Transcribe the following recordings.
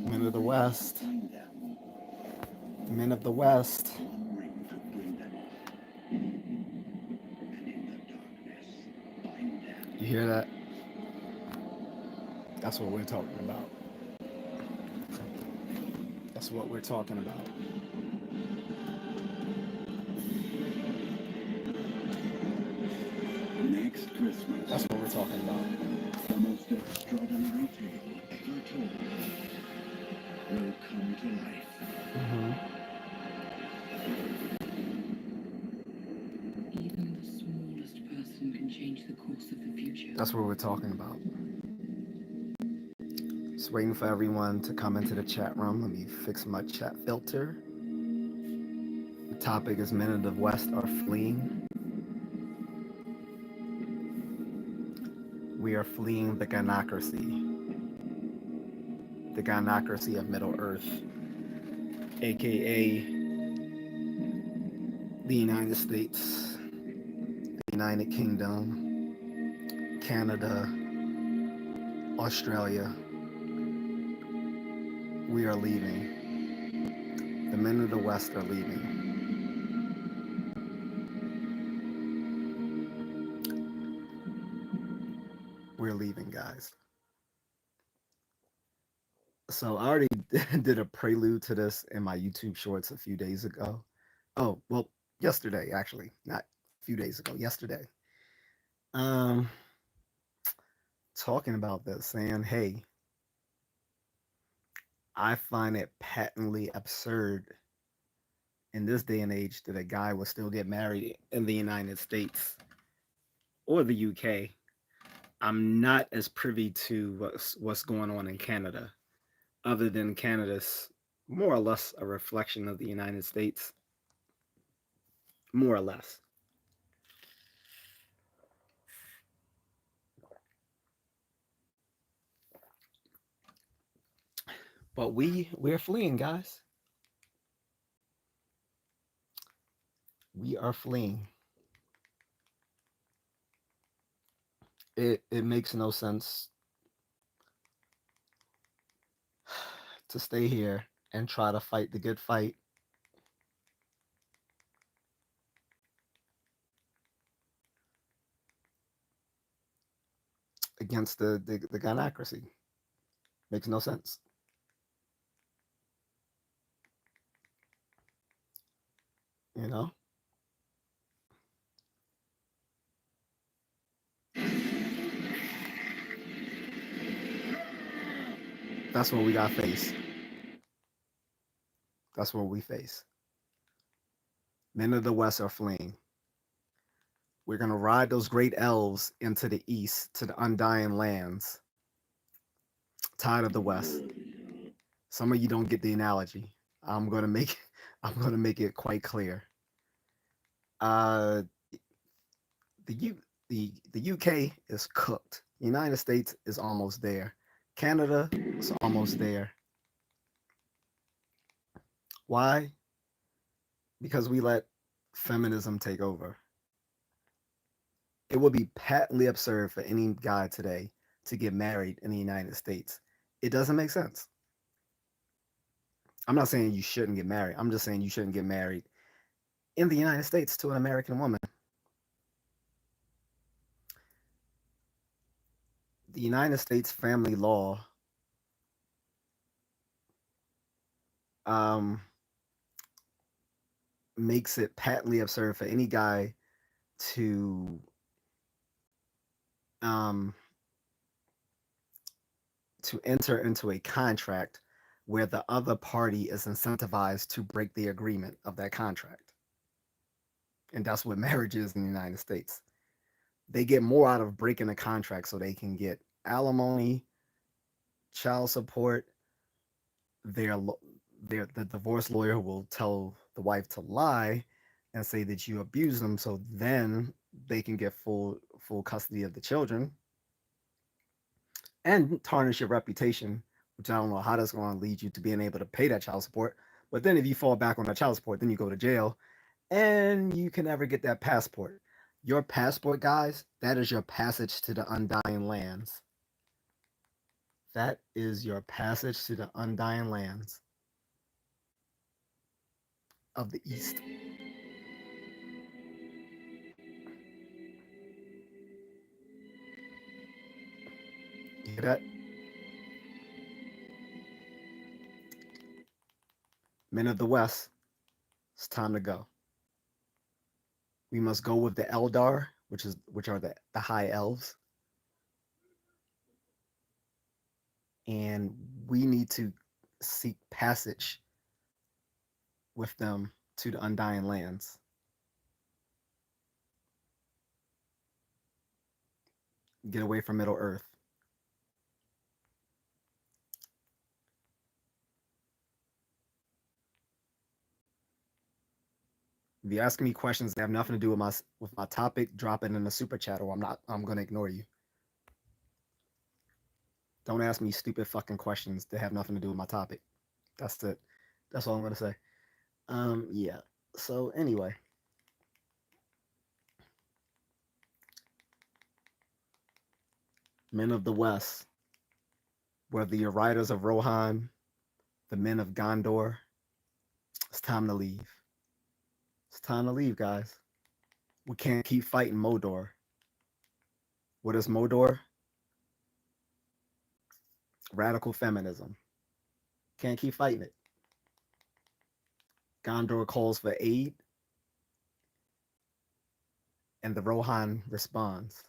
Men of the West. Men of the West. You hear that? That's what we're talking about. That's what we're talking about. Next Christmas, That's what we're talking about. the most extraordinary tale ever told will come to life. Mm-hmm. Even the smallest person can change the course of the future. That's what we're talking about. Just waiting for everyone to come into the chat room. Let me fix my chat filter. The topic is Men of the West are fleeing. We are fleeing the gynocracy of Middle Earth, aka the United States, the United Kingdom, Canada, Australia. We are leaving. The men of the West are leaving. We're leaving, guys. So I already did a prelude to this in my YouTube shorts a few days ago. Oh, well, yesterday, actually, not a few days ago, yesterday. Um, Talking about this, saying, hey, I find it patently absurd in this day and age that a guy will still get married in the United States or the UK. I'm not as privy to what's going on in Canada, other than Canada's more or less a reflection of the United States, more or less. But we're fleeing, guys. We are fleeing. It makes no sense to stay here and try to fight the good fight against the gynocracy. Makes no sense. You know? That's what we got face. That's what we face. Men of the West are fleeing. We're gonna ride those great elves into the east to the undying lands. Tired of the West. Some of you don't get the analogy. I'm gonna make I'm gonna make it quite clear. Uh, the U the UK is cooked. The United States is almost there. Canada is almost there. Why? Because we let feminism take over. It would be patently absurd for any guy today to get married in the United States. It doesn't make sense. I'm not saying you shouldn't get married. I'm just saying you shouldn't get married in the United States to an American woman. The United States family law um, makes it patently absurd for any guy to um, enter into a contract where the other party is incentivized to break the agreement of that contract. And that's what marriage is in the United States. They get more out of breaking a contract so they can get alimony, child support. Their the divorce lawyer will tell the wife to lie and say that you abuse them, so then they can get full custody of the children and tarnish your reputation, which I don't know how that's going to lead you to being able to pay that child support. But then if you fall back on that child support, then you go to jail and you can never get that passport. Your passport, guys, that is your passage to the undying lands. That is your passage to the undying lands of the East. You hear that? Men of the West, it's time to go. We must go with the Eldar, which are the high elves, and we need to seek passage with them to the undying lands. Get away from Middle Earth. If you're asking me questions that have nothing to do with my topic, drop it in the super chat, or I'm gonna ignore you. Don't ask me stupid fucking questions that have nothing to do with my topic. That's it. That's all I'm gonna say. Yeah. So anyway, men of the West, whether you're riders of Rohan, the men of Gondor, it's time to leave. It's time to leave, guys. We can't keep fighting Modor. What is Modor? Radical feminism. Can't keep fighting it. Gondor calls for aid, and the Rohan responds.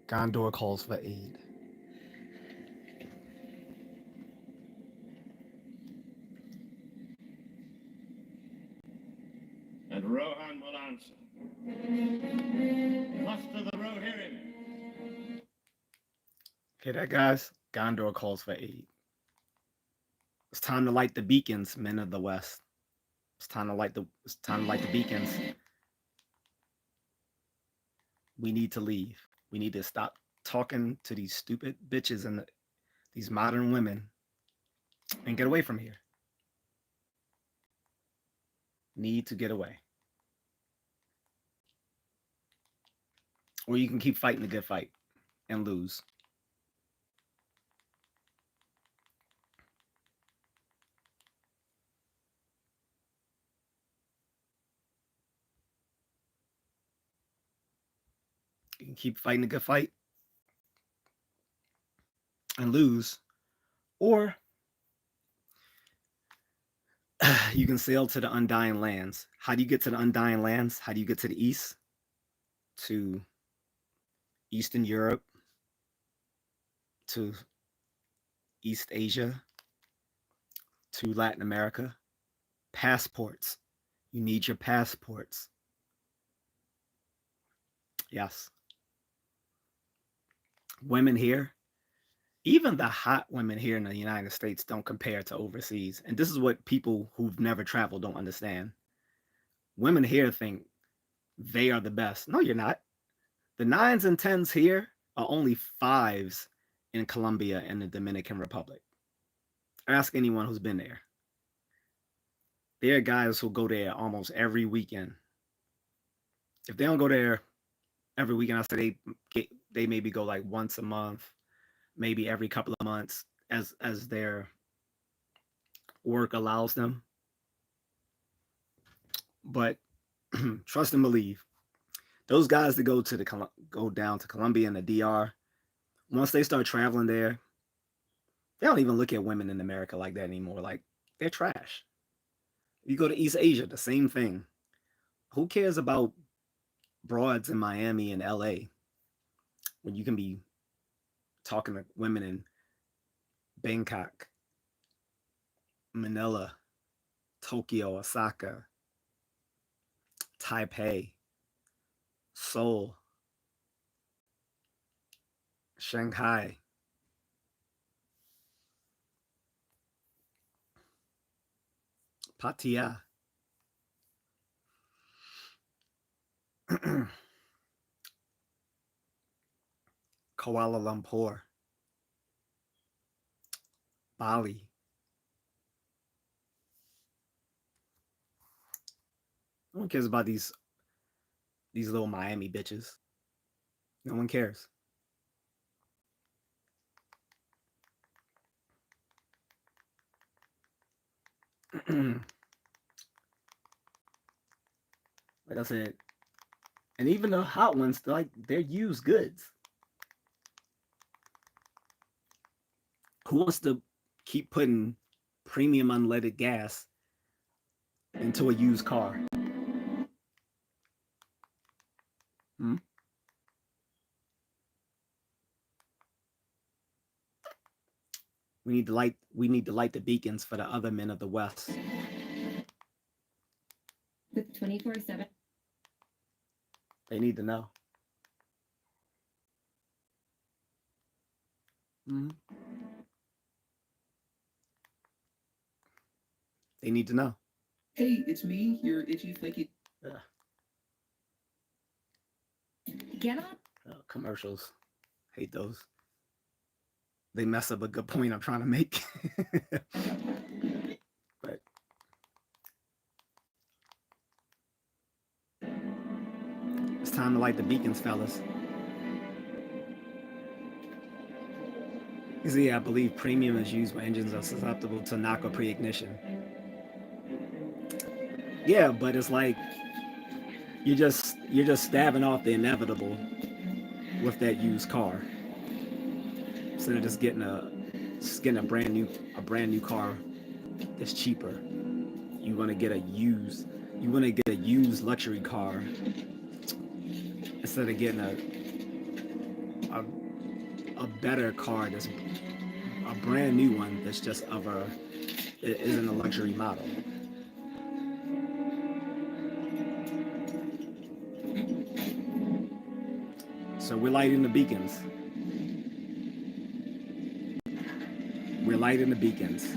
Gondor calls for aid. And Rohan will answer. Muster the Rohirrim. Hear that, guys? Gondor calls for aid. It's time to light the beacons, men of the West. It's time to light the beacons. We need to leave. We need to stop talking to these stupid bitches and these modern women and get away from here. Need to get away. Or you can keep fighting the good fight and lose. You can keep fighting the good fight and lose. Or you can sail to the undying lands. How do you get to the undying lands? How do you get to the east? To Eastern Europe, to East Asia, to Latin America. Passports. You need your passports. Yes. Women here, even the hot women here in the United States don't compare to overseas. And this is what people who've never traveled don't understand. Women here think they are the best. No, you're not. The 9s and 10s here are only 5s in Colombia and the Dominican Republic. Ask anyone who's been there. There are guys who go there almost every weekend. If they don't go there every weekend, I say they maybe go like once a month, maybe every couple of months as their work allows them. But trust and believe, those guys that go down to Colombia and the DR, once they start traveling there, they don't even look at women in America like that anymore. Like, they're trash. You go to East Asia, the same thing. Who cares about broads in Miami and LA when you can be talking to women in Bangkok, Manila, Tokyo, Osaka, Taipei, Seoul, Shanghai, Pattaya, Kuala Lumpur, Bali. No one cares about these little Miami bitches. No one cares. Like I said, and even the hot ones, they're used goods. Who wants to keep putting premium unleaded gas into a used car? Hmm? We need to light the beacons for the other men of the West. With 24/7. They need to know. Hmm. They need to know. Hey, it's me, your itchy flaky. Ugh. Get up. Commercials. Hate those. They mess up a good point I'm trying to make. But it's time to light the beacons, fellas. You see, I believe premium is used when engines are susceptible to knock or pre-ignition. Yeah, but it's like you're just stabbing off the inevitable with that used car instead of just getting a brand new car that's cheaper. You want to get a used luxury car instead of getting a a better car that's a brand new one that's just it isn't a luxury model. So we're lighting the beacons. We're lighting the beacons.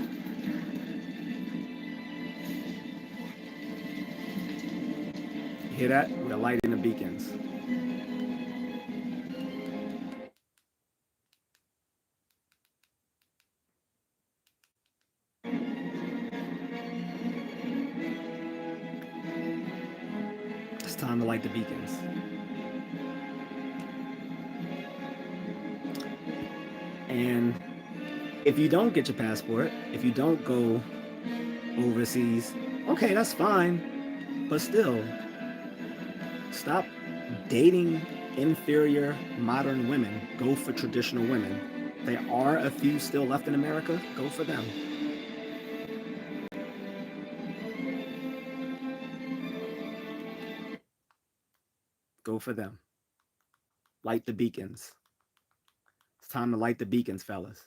You hear that? We're lighting the beacons. It's time to light the beacons. And if you don't get your passport, if you don't go overseas, okay, that's fine. But still, stop dating inferior modern women. Go for traditional women. There are a few still left in America. Go for them. Go for them. Light the beacons. It's time to light the beacons, fellas.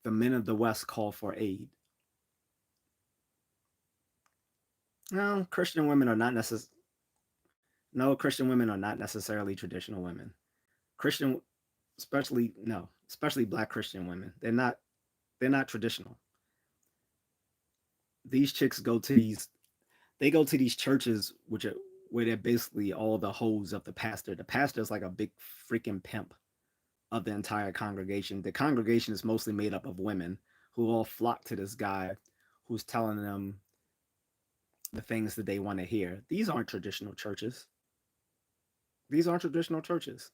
The men of the West call for aid. No, Christian women are not necessarily. No, Christian women are not necessarily traditional women. Christian, especially Black Christian women. They're not traditional. These chicks go to these churches where they're basically all the hoes of the pastor. The pastor is like a big freaking pimp of the entire congregation. The congregation is mostly made up of women who all flock to this guy who's telling them the things that they want to hear. These aren't traditional churches. These aren't traditional churches.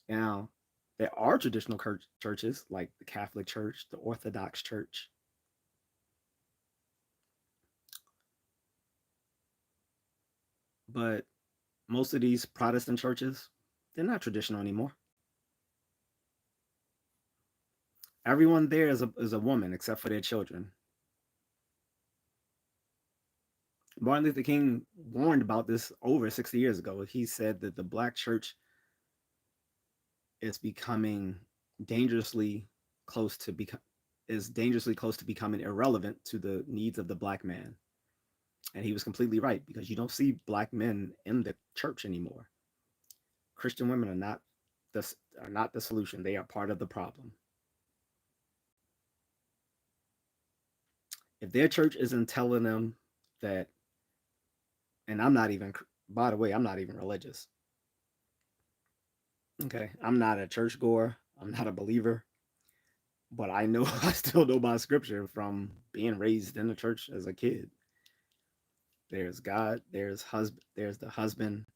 Now, there are traditional churches like the Catholic Church, the Orthodox Church. But most of these Protestant churches, they're not traditional anymore. Everyone there is a woman except for their children. Martin Luther King warned about this over 60 years ago. He said that the Black church is becoming dangerously close to becoming irrelevant to the needs of the Black man. And he was completely right because you don't see Black men in the church anymore. Christian women are not the solution. They are part of the problem. If their church isn't telling them that, and by the way, I'm not even religious. Okay, I'm not a churchgoer. I'm not a believer, but I know I still know my scripture from being raised in the church as a kid. There's God, there's the husband,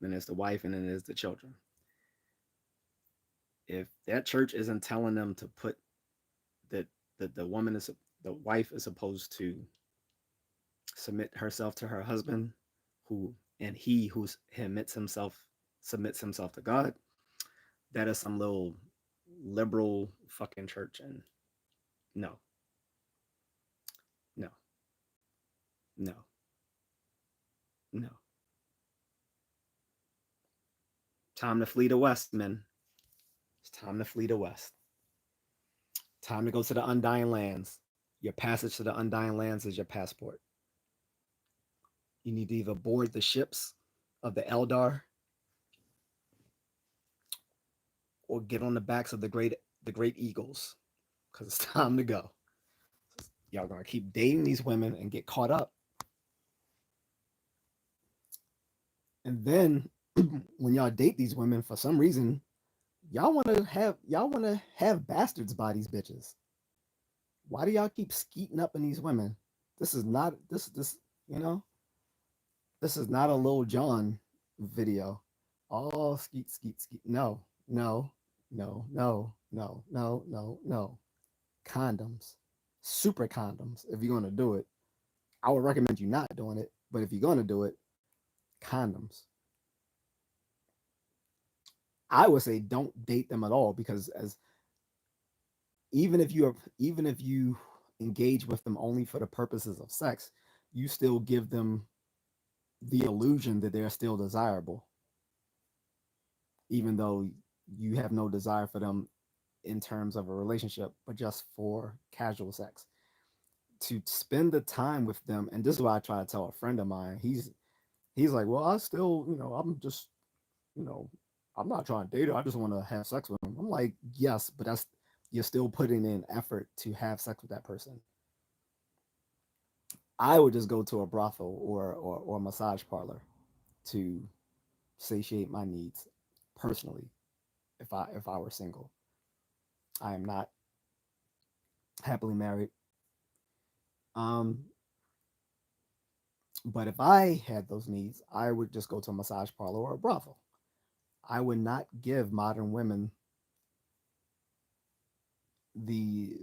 then there's the wife, and then there's the children. If that church isn't telling them to put that the woman is the wife is supposed to submit herself to her husband, who and he who submits himself to God, that is some little liberal fucking church. And no, no, no, no. Time to flee the West, men. It's time to flee the West. Time to go to the Undying Lands. Your passage to the Undying Lands is your passport. You need to either board the ships of the Eldar or get on the backs of the great eagles, because it's time to go. Y'all gonna keep dating these women and get caught up, and then when y'all date these women, for some reason, y'all want to have bastards by these bitches. Why do y'all keep skeeting up in these women? This is not this you know this is not a Lil Jon video. Oh, skeet skeet skeet. No, no, no, no, no, no, no, no. Condoms, super condoms. If you're gonna do it, I would recommend you not doing it. But if you're gonna do it, condoms. I would say don't date them at all, because as even if you engage with them only for the purposes of sex, you still give them the illusion that they're still desirable, even though you have no desire for them in terms of a relationship, but just for casual sex. To spend the time with them, and this is what I try to tell a friend of mine. He's like, well, I still, I'm just, you know, I'm not trying to date her. I just want to have sex with him. I'm like, yes, but that's you're still putting in effort to have sex with that person. I would just go to a brothel or a massage parlor to satiate my needs personally. If I were single, I am not happily married. Um, but if I had those needs, I would just go to a massage parlor or a brothel. I would not give modern women the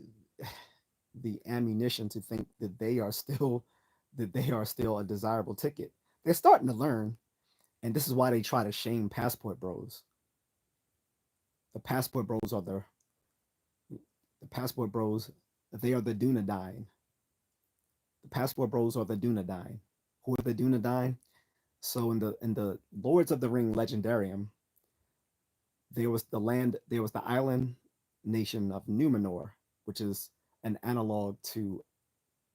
the ammunition to think that they are still a desirable ticket. They're starting to learn, and this is why they try to shame passport bros. The passport bros are the passport bros. They are the Dunedain. The passport bros are the Dunedain. Who are the Dunedain? So in the Lords of the Ring Legendarium, there was the island nation of Numenor, which is an analog to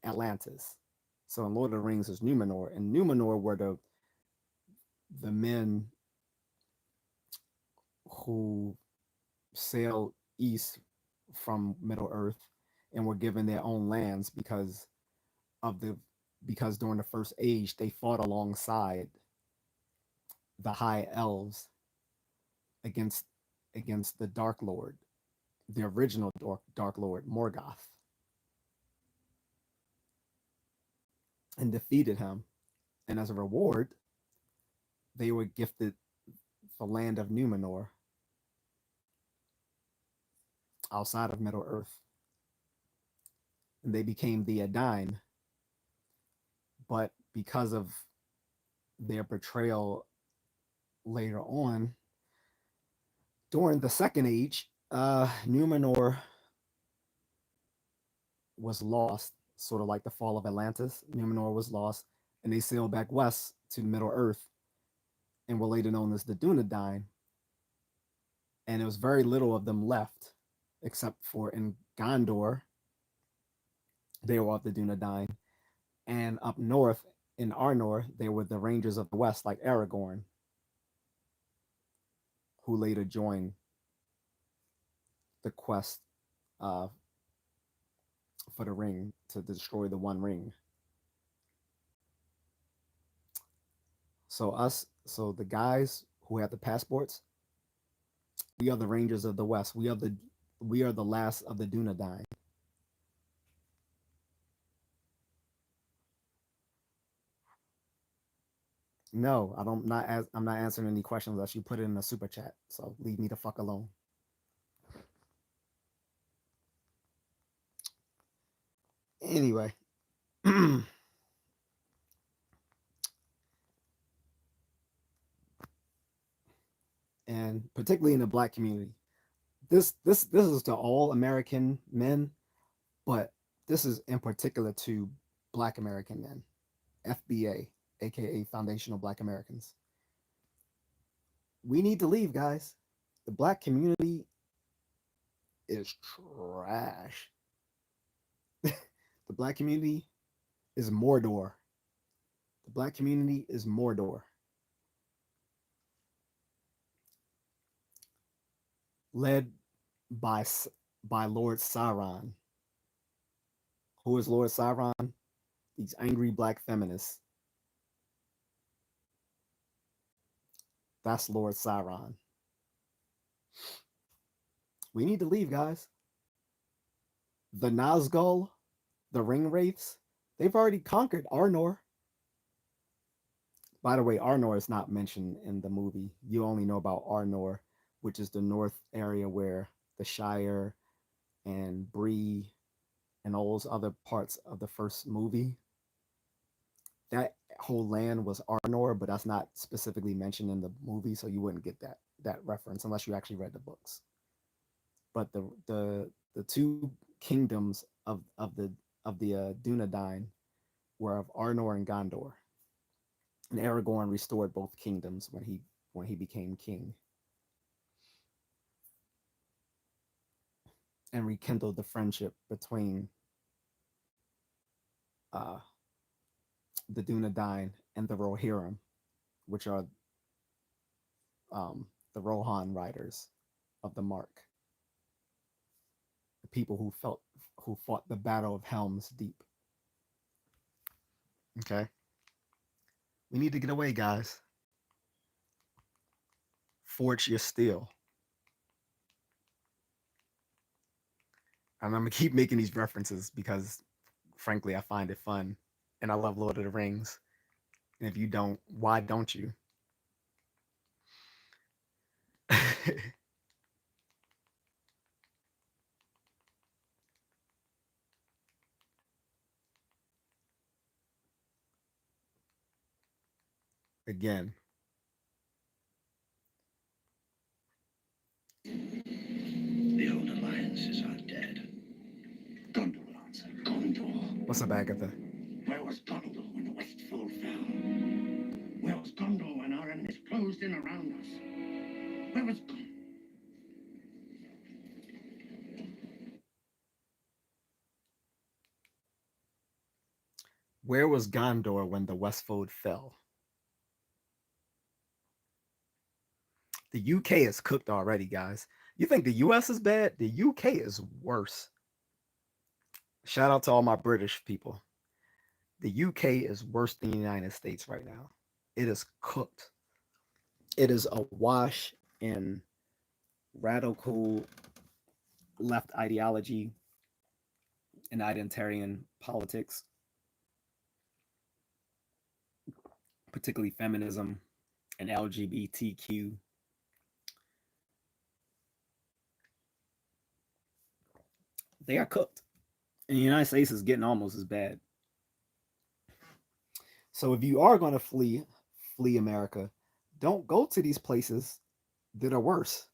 Atlantis. So in Lord of the Rings is Numenor, and Numenor were the men who sailed east from Middle Earth and were given their own lands of the because during the first age they fought alongside the high elves against the Dark Lord, the original Dark Lord Morgoth, and defeated him. And as a reward, they were gifted the land of Numenor outside of Middle Earth, and they became the Edain. But because of their betrayal later on, during the Second Age, Numenor was lost, sort of like the fall of Atlantis. Numenor was lost, and they sailed back west to Middle Earth and were later known as the Dunedain. And there was very little of them left, except for in Gondor, they were of the Dunedain. And up north in Arnor, they were the Rangers of the West, like Aragorn, who later joined the quest uh, for the ring to destroy the One Ring. So the guys who have the passports, We are the Rangers of the West. We are the last of the Dunedain. No, I don't. Not as I'm not answering any questions unless you put it in the super chat. So leave me the fuck alone. Anyway, and particularly in the black community, this is to all American men, but this is in particular to Black American men, FBA, aka Foundational Black Americans. We need to leave, guys. The black community is trash. The black community is Mordor. The black community is Mordor. Led by by Lord Sauron. Who is Lord Sauron? These angry black feminists. That's Lord Sauron. We need to leave, guys. The Nazgul, the Ring Wraiths, they've already conquered Arnor. By the way, Arnor is not mentioned in the movie. You only know about Arnor, which is the north area where the Shire and Bree and all those other parts of the first movie. That whole land was Arnor, but that's not specifically mentioned in the movie, so you wouldn't get that reference unless you actually read the books. But the two kingdoms of the Dunedain were of Arnor and Gondor, and Aragorn restored both kingdoms when he became king, and rekindled the friendship between uh, the Dunedain and the Rohirrim, which are the Rohan riders of the Mark, the people who fought the Battle of Helm's Deep. Okay, we need to get away, guys. Forge your steel. And I'm gonna keep making these references because, frankly, I find it fun, and I love Lord of the Rings. And if you don't, why don't you? Again, The old alliances are dead. Gondor will answer. Gondor. what's up, Agatha? Where was Gondor when the Westfold fell? Where was Gondor when our enemies closed in around us? Where was Gondor? Where was Gondor when the Westfold fell? The UK is cooked already, guys. You think the US is bad? The UK is worse. Shout out to all my British people. The UK is worse than the United States right now. It is cooked. It is awash in radical left ideology and identitarian politics, particularly feminism and LGBTQ. They are cooked. And the United States is getting almost as bad. So if you are going to flee America, don't go to these places that are worse.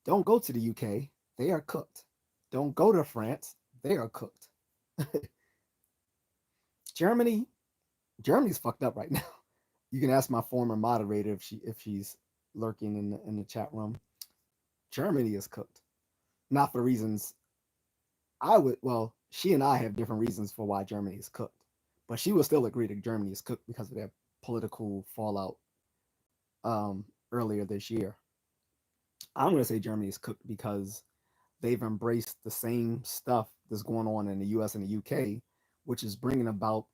Don't go to the UK. They are cooked. Don't go to France. They are cooked. Germany, Germany's fucked up right now. You can ask my former moderator if she's lurking in the chat room. Germany is cooked. Not for reasons I would. Well, she and I have different reasons for why Germany is cooked, but she would still agree that Germany is cooked because of their political fallout earlier this year. I'm going to say Germany is cooked because they've embraced the same stuff that's going on in the US and the UK, which is bringing about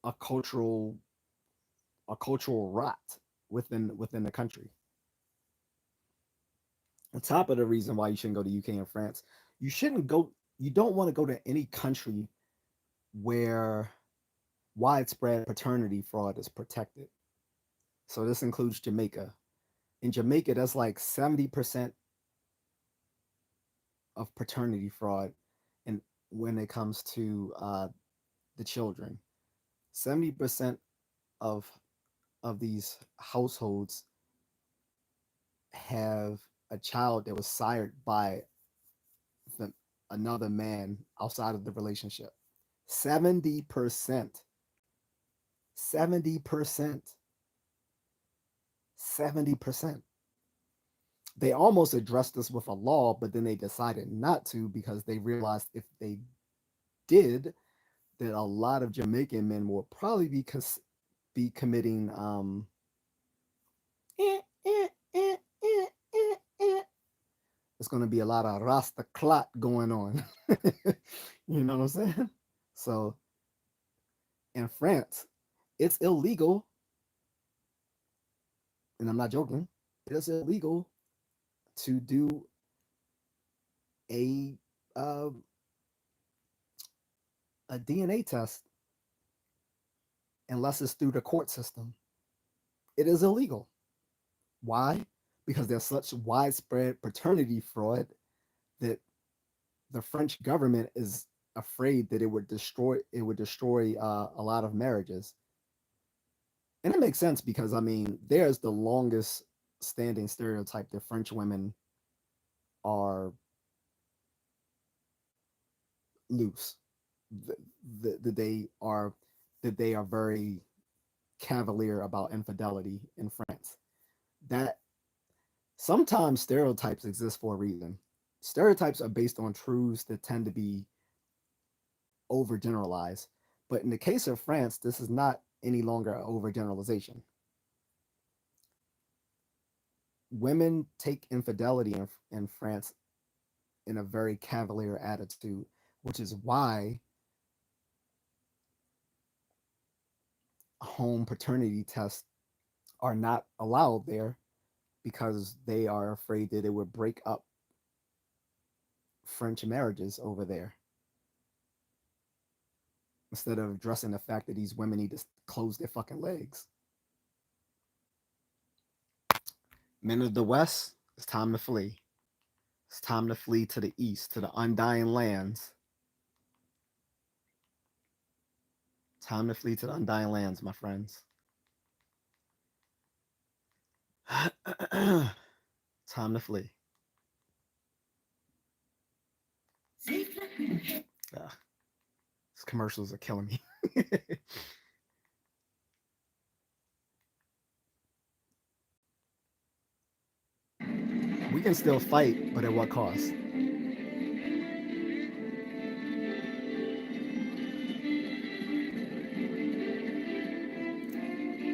a cultural rot within the country. On top of the reason why you shouldn't go to UK and France, you shouldn't go. You don't want to go to any country where widespread paternity fraud is protected. So this includes Jamaica. In Jamaica, that's like 70% of paternity fraud, and when it comes to the children, 70% of these households have a child that was sired by the, another man outside of the relationship. 70%. 70%. 70%. They almost addressed this with a law, but then they decided not to because they realized if they did, that a lot of Jamaican men will probably be committing eh, eh, eh, eh, eh, eh. It's going to be a lot of Rasta clot going on. You know what I'm saying? So in France, it's illegal, and I'm not joking. It is illegal to do a uh, a DNA test unless it's through the court system. It is illegal. Why? Because there's such widespread paternity fraud that the French government is afraid that it would destroy a lot of marriages. And it makes sense because I mean, there's the longest standing stereotype that French women are loose. That they are very cavalier about infidelity in France. That sometimes stereotypes exist for a reason. Stereotypes are based on truths that tend to be overgeneralized. But in the case of France, this is not any longer an overgeneralization. Women take infidelity in France in a very cavalier attitude, which is why home paternity tests are not allowed there because they are afraid that it would break up French marriages over there instead of addressing the fact that these women need to close their fucking legs. Men of the West, it's time to flee. It's time to flee to the east, to the undying lands. Time to flee to the undying lands, my friends. Time to flee. Ugh, these commercials are killing me. We can still fight, but at what cost?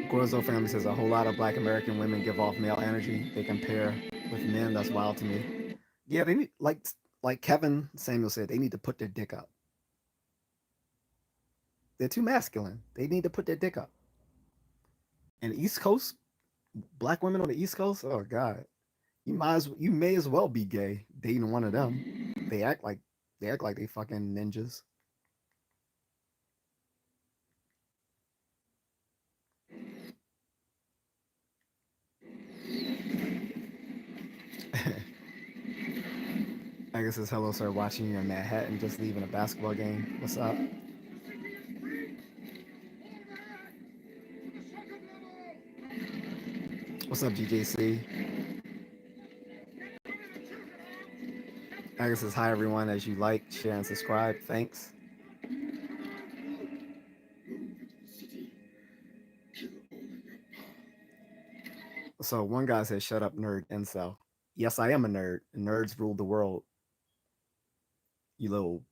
Gorzo family says a whole lot of black American women give off male energy. They compare with men. That's wild to me. Yeah, they need like Kevin Samuel said, they need to put their dick up. They're too masculine. They need to put their dick up. And East Coast, black women on the East Coast, oh god, you may as well be gay dating one of them. They act like they fucking ninjas. I guess it's hello sir watching you in Manhattan just leaving a basketball game. What's up? What's up, J.A.C? I guess it's hi everyone as you like, share, and subscribe. Thanks. So one guy said, "Shut up, nerd, incel." Yes, I am a nerd. Nerds rule the world. You little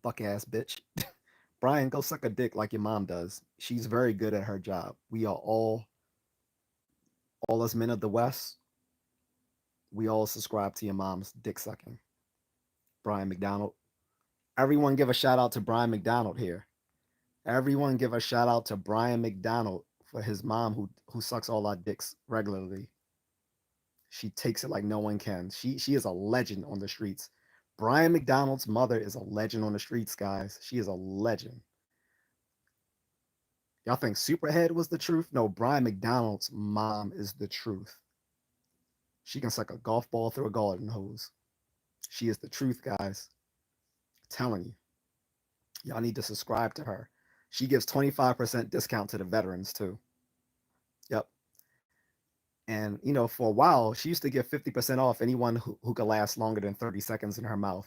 buck ass bitch. Brian, go suck a dick like your mom does. She's very good at her job. We are all us men of the West, we all subscribe to your mom's dick sucking. Brian McDonald. Everyone give a shout out to Brian McDonald here. Everyone give a shout out to Brian McDonald for his mom who sucks all our dicks regularly. She takes it like no one can. She is a legend on the streets. Brian McDonald's mother is a legend on the streets, guys. She is a legend. Y'all think Superhead was the truth? No, Brian McDonald's mom is the truth. She can suck a golf ball through a garden hose. She is the truth, guys. I'm telling you. Y'all need to subscribe to her. She gives 25% discount to the veterans too. Yep. And for a while, she used to give 50% off anyone who could last longer than 30 seconds in her mouth,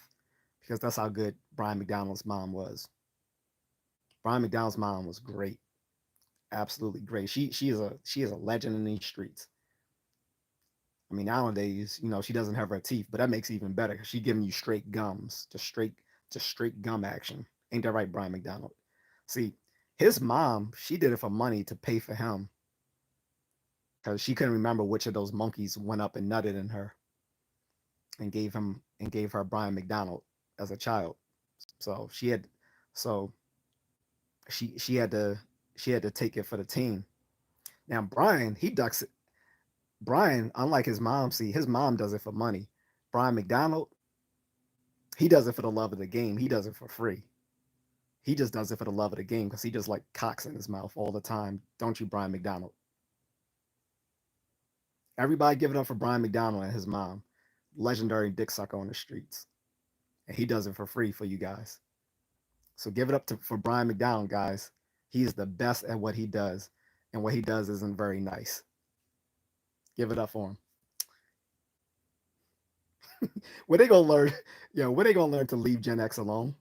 because that's how good Brian McDonald's mom was. Brian McDonald's mom was great. Absolutely great. She is a legend in these streets. I mean, nowadays, she doesn't have her teeth, but that makes it even better because she's giving you straight gums, just straight gum action. Ain't that right, Brian McDonald? See, his mom, she did it for money to pay for him because she couldn't remember which of those monkeys went up and nutted in her and gave her Brian McDonald as a child. So so she had to take it for the team. Now Brian, he ducks it. Brian, unlike his mom, see, his mom does it for money. Brian McDonald, he does it for the love of the game. He does it for free. He just does it for the love of the game because he just like cocks in his mouth all the time. Don't you, Brian McDonald? Everybody give it up for Brian McDonald and his mom. Legendary dick sucker on the streets. And he does it for free for you guys. So give it up for Brian McDonald, guys. He is the best at what he does. And what he does isn't very nice. Give it up for him. When they gonna learn, when they gonna learn to leave Gen X alone?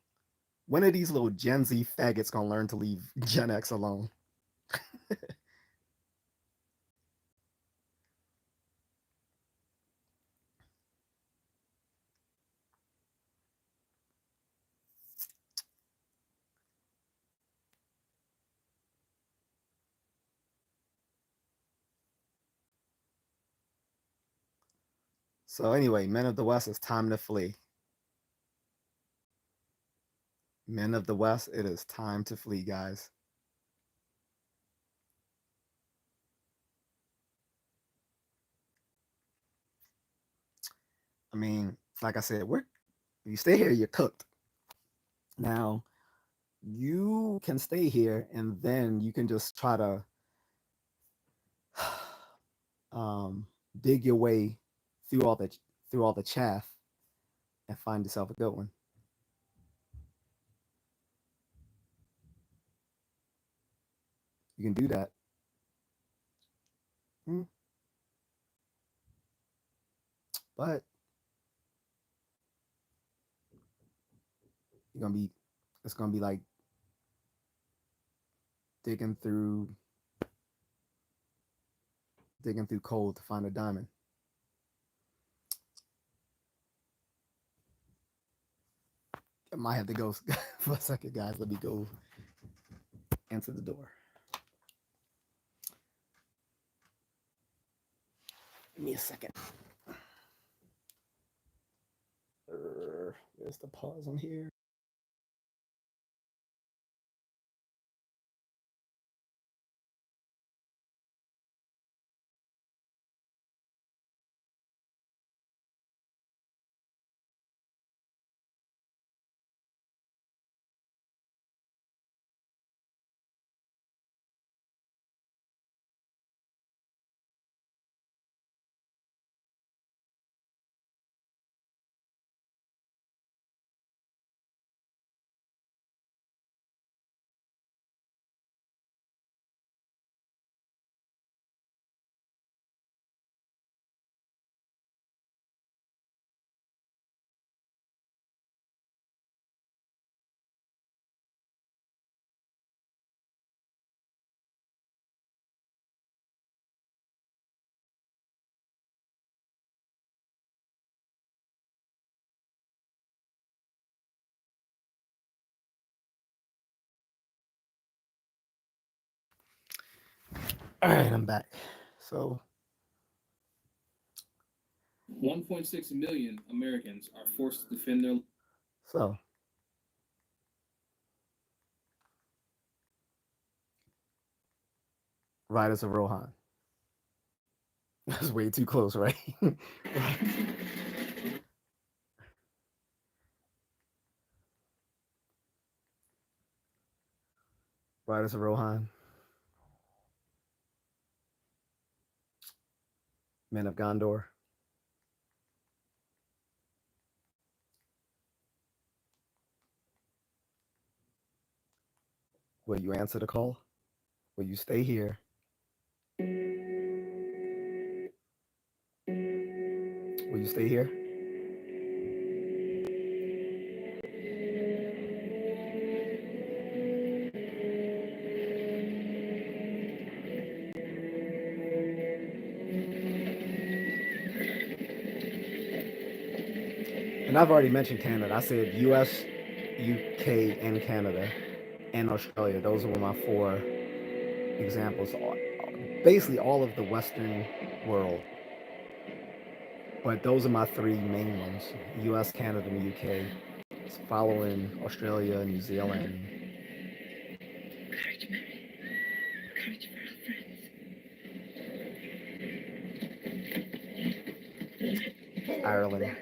When are these little Gen Z faggots gonna learn to leave Gen X alone? So anyway, Men of the West, it's time to flee. Men of the West, it is time to flee, guys. I mean, like I said, if you stay here, you're cooked. Now, you can stay here and then you can just try to um, dig your way through all the chaff and find yourself a good one. You can do that. Mm, but you're gonna be it's gonna be like digging through digging through coal to find a diamond. I might have to go for a second, guys. Let me go answer the door. Give me a second. There's the pause on here. All right, I'm back. So 1.6 million Americans are forced to defend their. so Riders of Rohan. That's way too close, right? Right as a Rohan. Men of Gondor. Will you answer the call? Will you stay here? Will you stay here? And I've already mentioned Canada. I said US, UK, and Canada, and Australia. Those were my four examples. Basically, all of the Western world. But those are my three main ones: US, Canada, and UK. Following Australia, New Zealand, Courage, Mary. Courage for our friends. Ireland.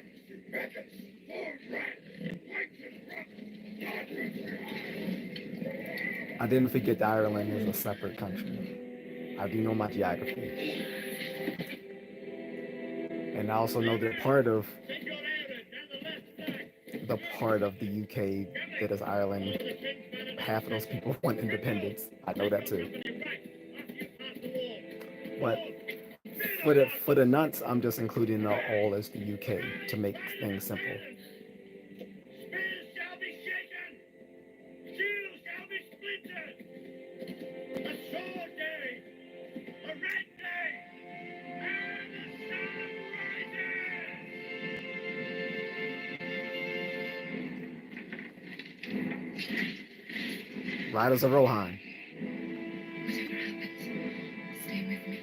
I didn't forget that Ireland is a separate country. I do know my geography. And I also know that part of the UK that is Ireland, half of those people want independence. I know that too. But for the nuts, I'm just including the all as the UK to make things simple. Riders of Rohan. Whatever happens, stay with me.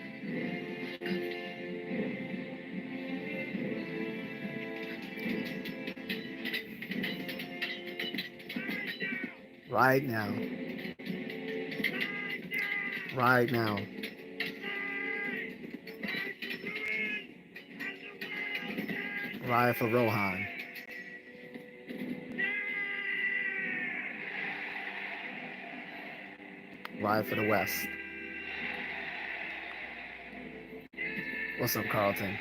Right now. Right now. Ride for Rohan. Ride for the West. What's up, Carlton?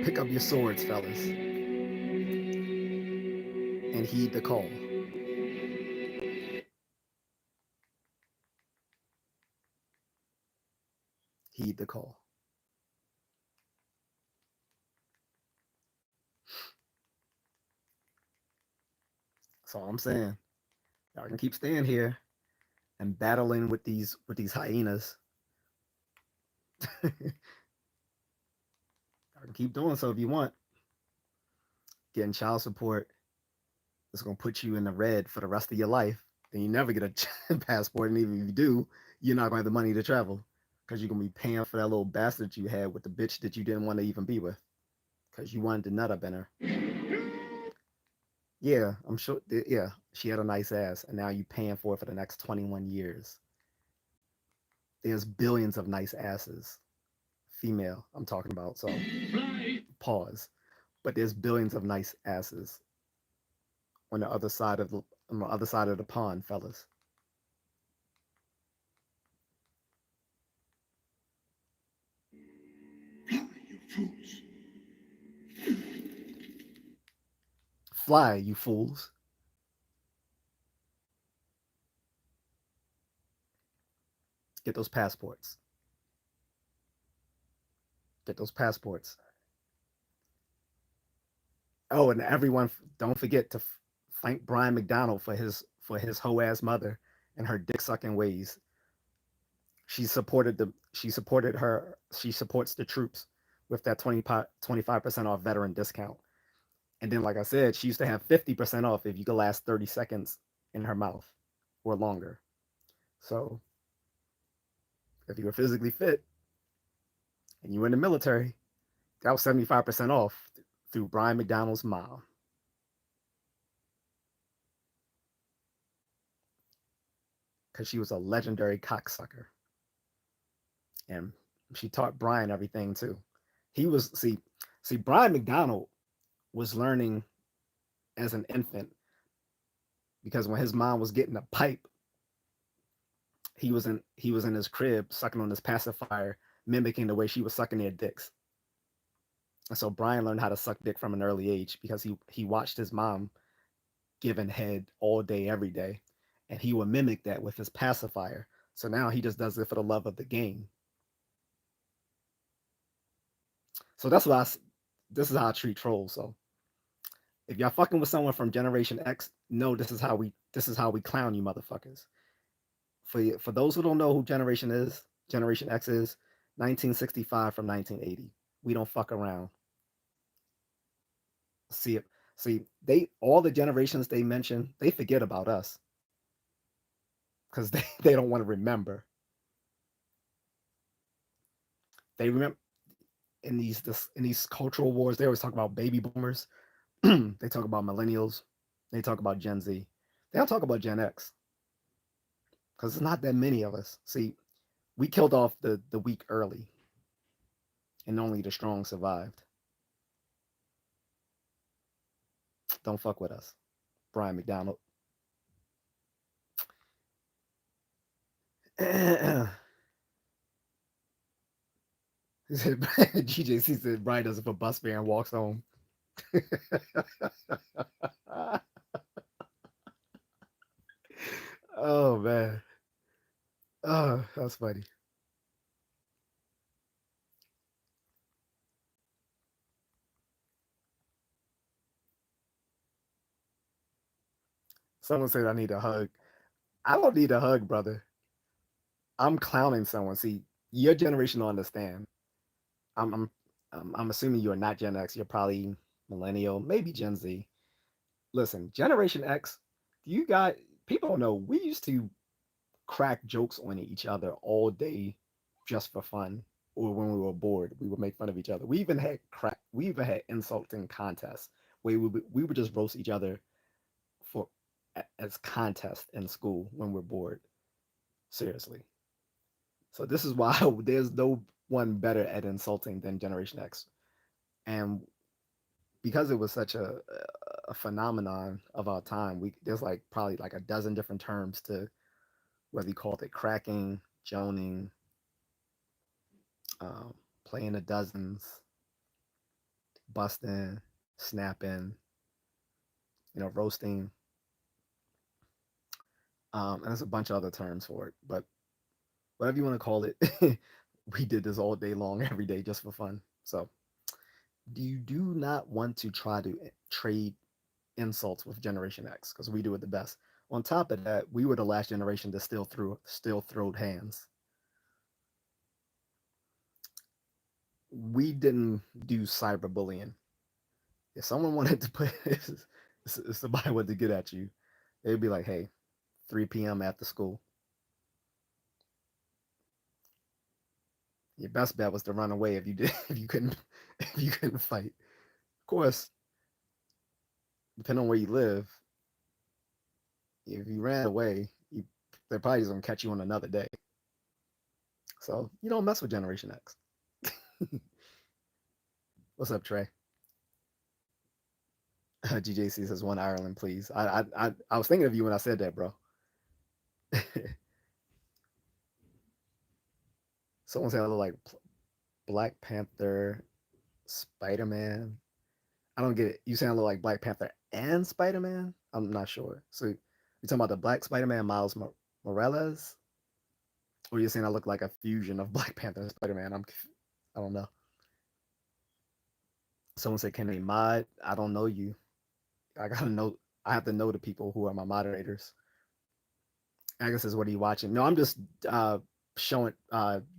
Pick up your swords, fellas, and heed the call. Heed the call. That's all I'm saying. Y'all can keep staying here and battling with these hyenas. Y'all can keep doing so if you want. Getting child support is gonna put you in the red for the rest of your life. Then you never get a passport, and even if you do, you're not gonna have the money to travel because you're gonna be paying for that little bastard you had with the bitch that you didn't want to even be with because you wanted to nut up in her. Yeah, I'm sure. Yeah, she had a nice ass, and now you paying for it for the next 21 years. There's billions of nice asses, female. I'm talking about. So pause. But there's billions of nice asses on the other side of the pond, fellas. You fools. Fly, you fools. Get those passports. Get those passports. Oh, and everyone, don't forget to thank Brian McDonald for his hoe ass mother and her dick sucking ways. She supports the troops with that 25% off veteran discount. And then, like I said, she used to have 50% off if you could last 30 seconds in her mouth or longer. So if you were physically fit and you were in the military, that was 75% off. through Brian McDonald's mom. Because she was a legendary cocksucker. And she taught Brian everything too. He was see Brian McDonald was learning as an infant because when his mom was getting a pipe, he was in his crib sucking on his pacifier, mimicking the way she was sucking their dicks. And so Brian learned how to suck dick from an early age because he watched his mom giving head all day every day, and he would mimic that with his pacifier. So now he just does it for the love of the game. So that's why this is how I treat trolls. So if y'all fucking with someone from Generation X, no, this is how we clown you motherfuckers. For those who don't know who Generation X is 1965 from 1980. We don't fuck around. See it. See, they all the generations they mention, they forget about us because they don't want to remember. They remember in these cultural wars, they always talk about baby boomers. They talk about millennials. They talk about Gen Z. They don't talk about Gen X because there's not that many of us. See, we killed off the weak early, and only the strong survived. Don't fuck with us, Brian McDonald. He said, GJC said Brian does it for bus fare and walks home. Oh man. Oh, that's funny. Someone said I need a hug. I don't need a hug, brother. I'm clowning someone. See, your generation don't understand. I'm I'm assuming you are not Gen X. You're probably millennial, maybe Gen Z. Listen, Generation X, you got people don't know. We used to crack jokes on each other all day just for fun. Or when we were bored, we would make fun of each other. We even had insulting contests where we would just roast each other for as contests in school when we're bored. Seriously. So this is why there's no one better at insulting than Generation X. And because it was such a phenomenon of our time, we there's like probably like a dozen different terms to whether you called it cracking, joning, playing the dozens, busting, snapping, roasting, and there's a bunch of other terms for it. But whatever you want to call it, we did this all day long, every day, just for fun. So you do not want to try to trade insults with Generation X because we do it the best. On top of that, we were the last generation that still throwed hands. We didn't do cyberbullying. If someone wanted to put if somebody wanted to get at you, they'd be like, "Hey, 3 p.m. after school." Your best bet was to run away if you did if you couldn't fight. Of course, depending on where you live, if you ran away, they're probably just gonna catch you on another day. So you don't mess with Generation X. What's up, Trey? GJC says one Ireland, please. I was thinking of you when I said that, bro. Someone said I look like Black Panther, Spider Man. I don't get it. You saying I look like Black Panther and Spider Man? I'm not sure. So you talking about the Black Spider Man, Miles Morales, or you saying I look like a fusion of Black Panther and Spider Man? I don't know. Someone said, "Can they mod?" I don't know you. I gotta know. I have to know the people who are my moderators. Agus says, "What are you watching?" No, I'm just showing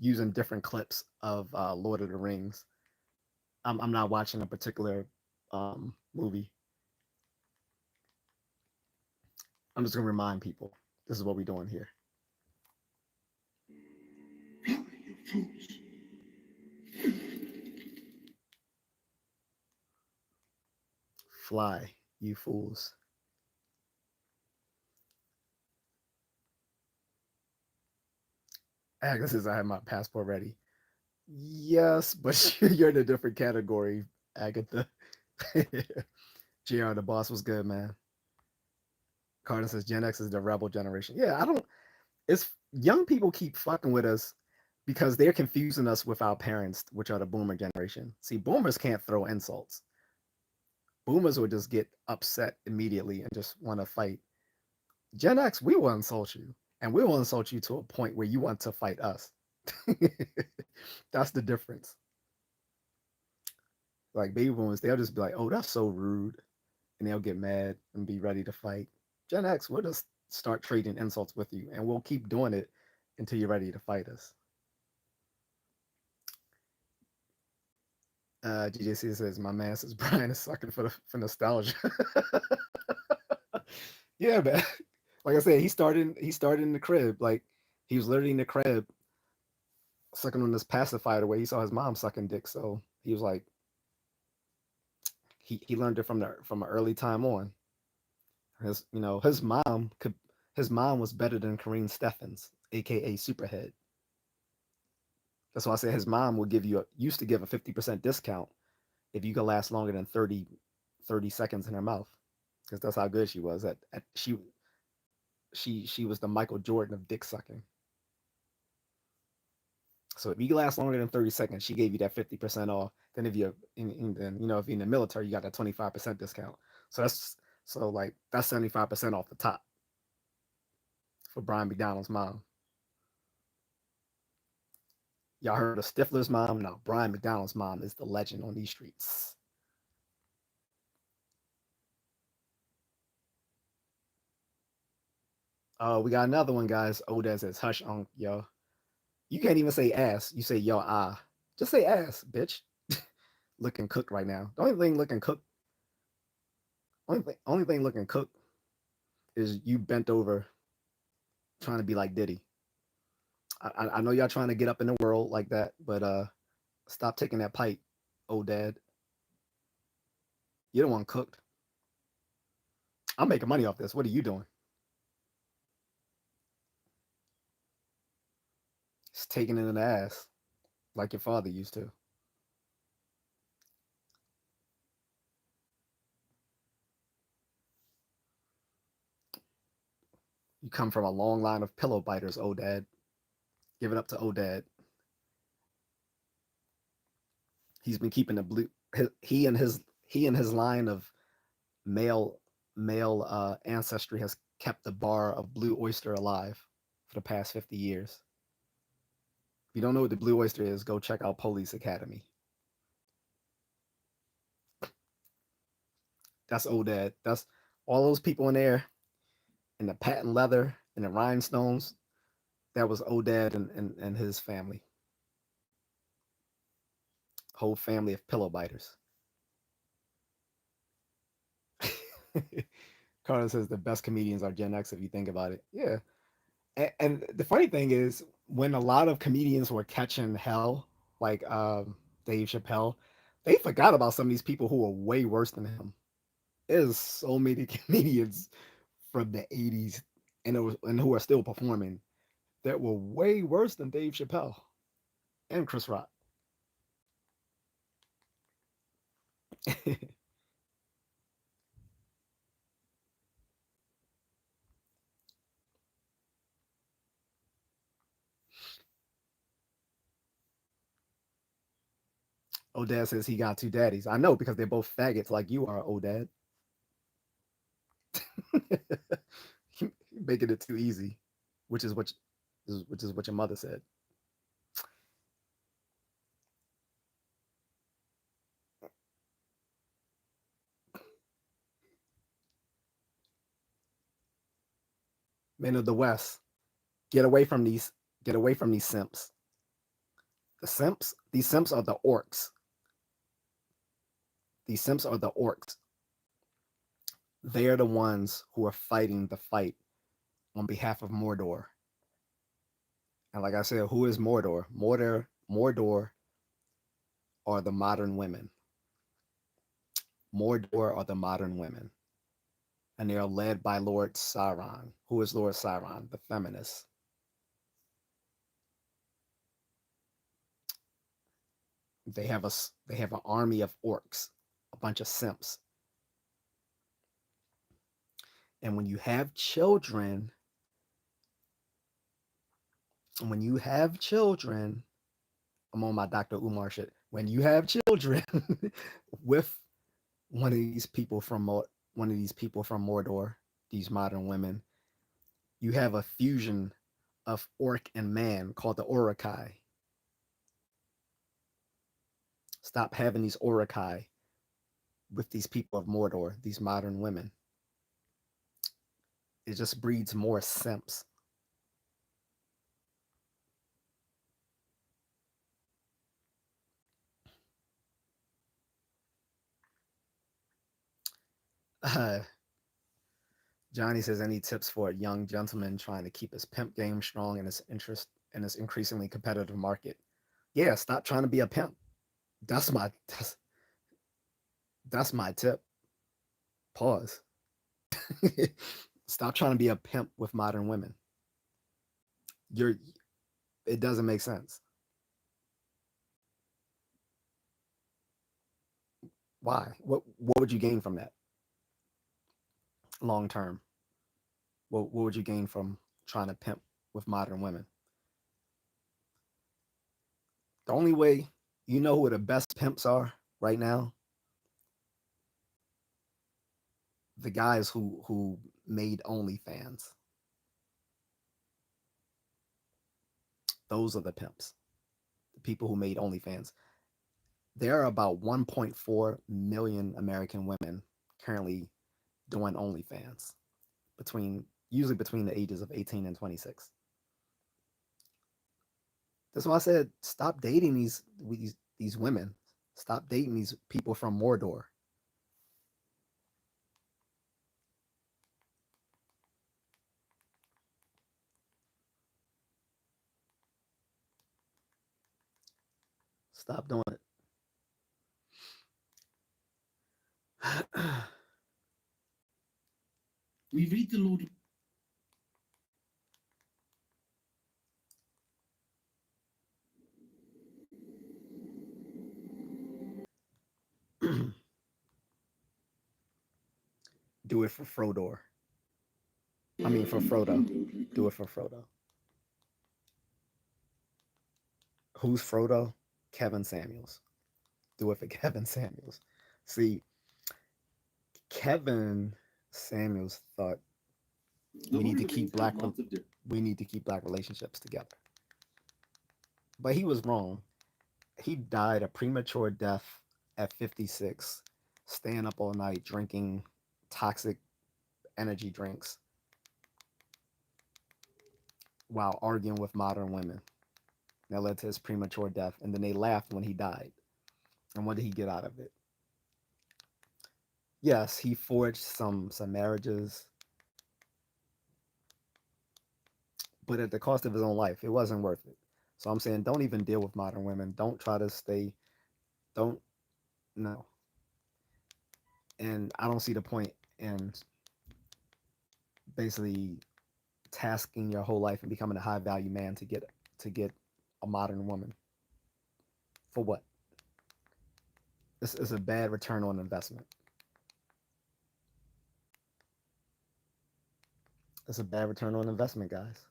using different clips of Lord of the Rings. I'm not watching a particular movie. I'm just gonna remind people this is what we're doing here. Fly, you fools. fly, you fools. Agnes says I have my passport ready. Yes, but you're in a different category, Agatha. JR, the boss was good, man. Carter says Gen X is the rebel generation. Yeah, I don't. It's young people keep fucking with us because they're confusing us with our parents, which are the boomer generation. See, boomers can't throw insults. Boomers will just get upset immediately and just want to fight. Gen X, we will insult you, and we will insult you to a point where you want to fight us. That's the difference. Like baby boomers, they'll just be like, "Oh, that's so rude," and they'll get mad and be ready to fight. Gen X, we'll just start trading insults with you, and we'll keep doing it until you're ready to fight us. GJC says, "My man says Brian is sucking for nostalgia." Yeah, man. Like I said, he started in the crib. Like he was literally in the crib sucking on this pacifier the way he saw his mom sucking dick. So he was like, he learned it from an early time on. His mom was better than Kareen Steffens, aka Superhead. That's why I said his mom would used to give a 50% discount if you could last longer than 30 seconds in her mouth, because that's how good she was at she was the Michael Jordan of dick sucking. So if you last longer than 30 seconds, she gave you that 50% off. Then if you're if you're in the military, you got that 25% discount. So that's 75% off the top for Brian McDonald's mom. Y'all heard of Stifler's mom? No, Brian McDonald's mom is the legend on these streets. Oh, we got another one, guys. Odez says, hush, yo. You can't even say ass. You say yo, ah. Just say ass, bitch. Looking cooked right now. The only thing looking cooked, only thing looking cooked is you bent over trying to be like Diddy. I know y'all trying to get up in the world like that, but stop taking that pipe, old dad. You don't want cooked. I'm making money off this. What are you doing? Just taking it in the ass like your father used to. You come from a long line of pillow biters, old dad. Give it up to old dad. He's been keeping the blue. He and his line of male male ancestry has kept the bar of blue oyster alive for the past 50 years. If you don't know what the blue oyster is, go check out Police Academy. That's old dad. That's all those people in there in the patent leather and the rhinestones. That was old dad and his family. Whole family of pillow biters. Carlos says the best comedians are Gen X if you think about it. Yeah. And the funny thing is, when a lot of comedians were catching hell, like Dave Chappelle, they forgot about some of these people who were way worse than him. There's so many comedians from the 80s and who are still performing that were way worse than Dave Chappelle and Chris Rock. Odad says he got two daddies. I know because they're both faggots like you are, Odad. Making it too easy, which is what your mother said. Men of the West, get away from these simps. These simps are the orcs. These simps are the orcs. They are the ones who are fighting the fight on behalf of Mordor. And like I said, who is Mordor? Mordor are the modern women. Mordor are the modern women, and they are led by Lord Sauron. Who is Lord Sauron? The feminist. They have an army of orcs, a bunch of simps. And when you have children, I'm on my Dr. Umar shit. When you have children with one of these people from Mordor, these modern women, you have a fusion of orc and man called the Orokai. Stop having these Orokai with these people of Mordor, these modern women. It just breeds more simps. Uh, Johnny says, any tips for a young gentleman trying to keep his pimp game strong in his interest in this increasingly competitive market? Yeah, stop trying to be a pimp. That's my that's, that's my tip. Pause. Stop trying to be a pimp with modern women. You're it doesn't make sense. Why? What would you gain from that long term? What would you gain from trying to pimp with modern women? The only way you know who the best pimps are right now, the guys who made OnlyFans. Those are the pimps. The people who made OnlyFans. There are about 1.4 million American women currently doing OnlyFans usually between the ages of 18 and 26. That's why I said stop dating these women. Stop dating these people from Mordor. Stop doing it. We read the Lord. Do it for Frodor. I mean for Frodo. Do it for Frodo. Who's Frodo? Kevin Samuels. Do it for Kevin Samuels. See, Kevin Samuels thought we need to keep black relationships together. But he was wrong. He died a premature death at 56, staying up all night drinking toxic energy drinks while arguing with modern women. That led to his premature death, and then they laughed when he died. And what did he get out of it? Yes, he forged some marriages, but at the cost of his own life. It wasn't worth it. So I'm saying don't even deal with modern women. Don't try to stay. Don't no. And I don't see the point in basically tasking your whole life and becoming a high value man to get a modern woman. For what? This is a bad return on investment. It's a bad return on investment, guys.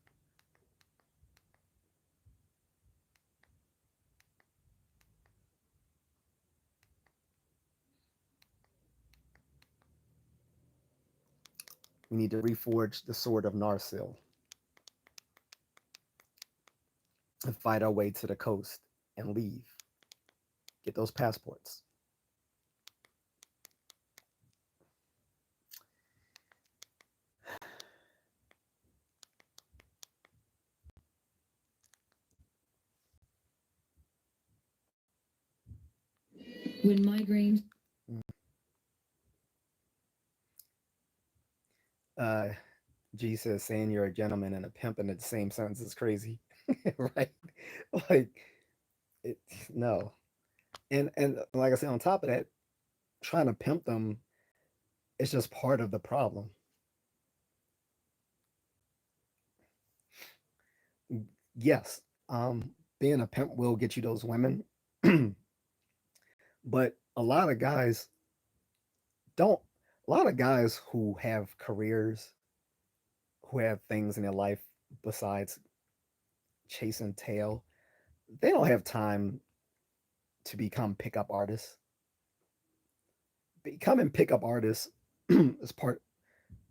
We need to reforge the sword of Narsil and fight our way to the coast and leave. Get those passports. When migraines. Uh, G says saying you're a gentleman and a pimp in the same sentence is crazy, right? Like, it, no. And like I said, on top of that, trying to pimp them is just part of the problem. Yes, being a pimp will get you those women, but don't. A lot of guys who have careers, who have things in their life besides chasing tail, they don't have time to become pickup artists. Becoming pickup artists is part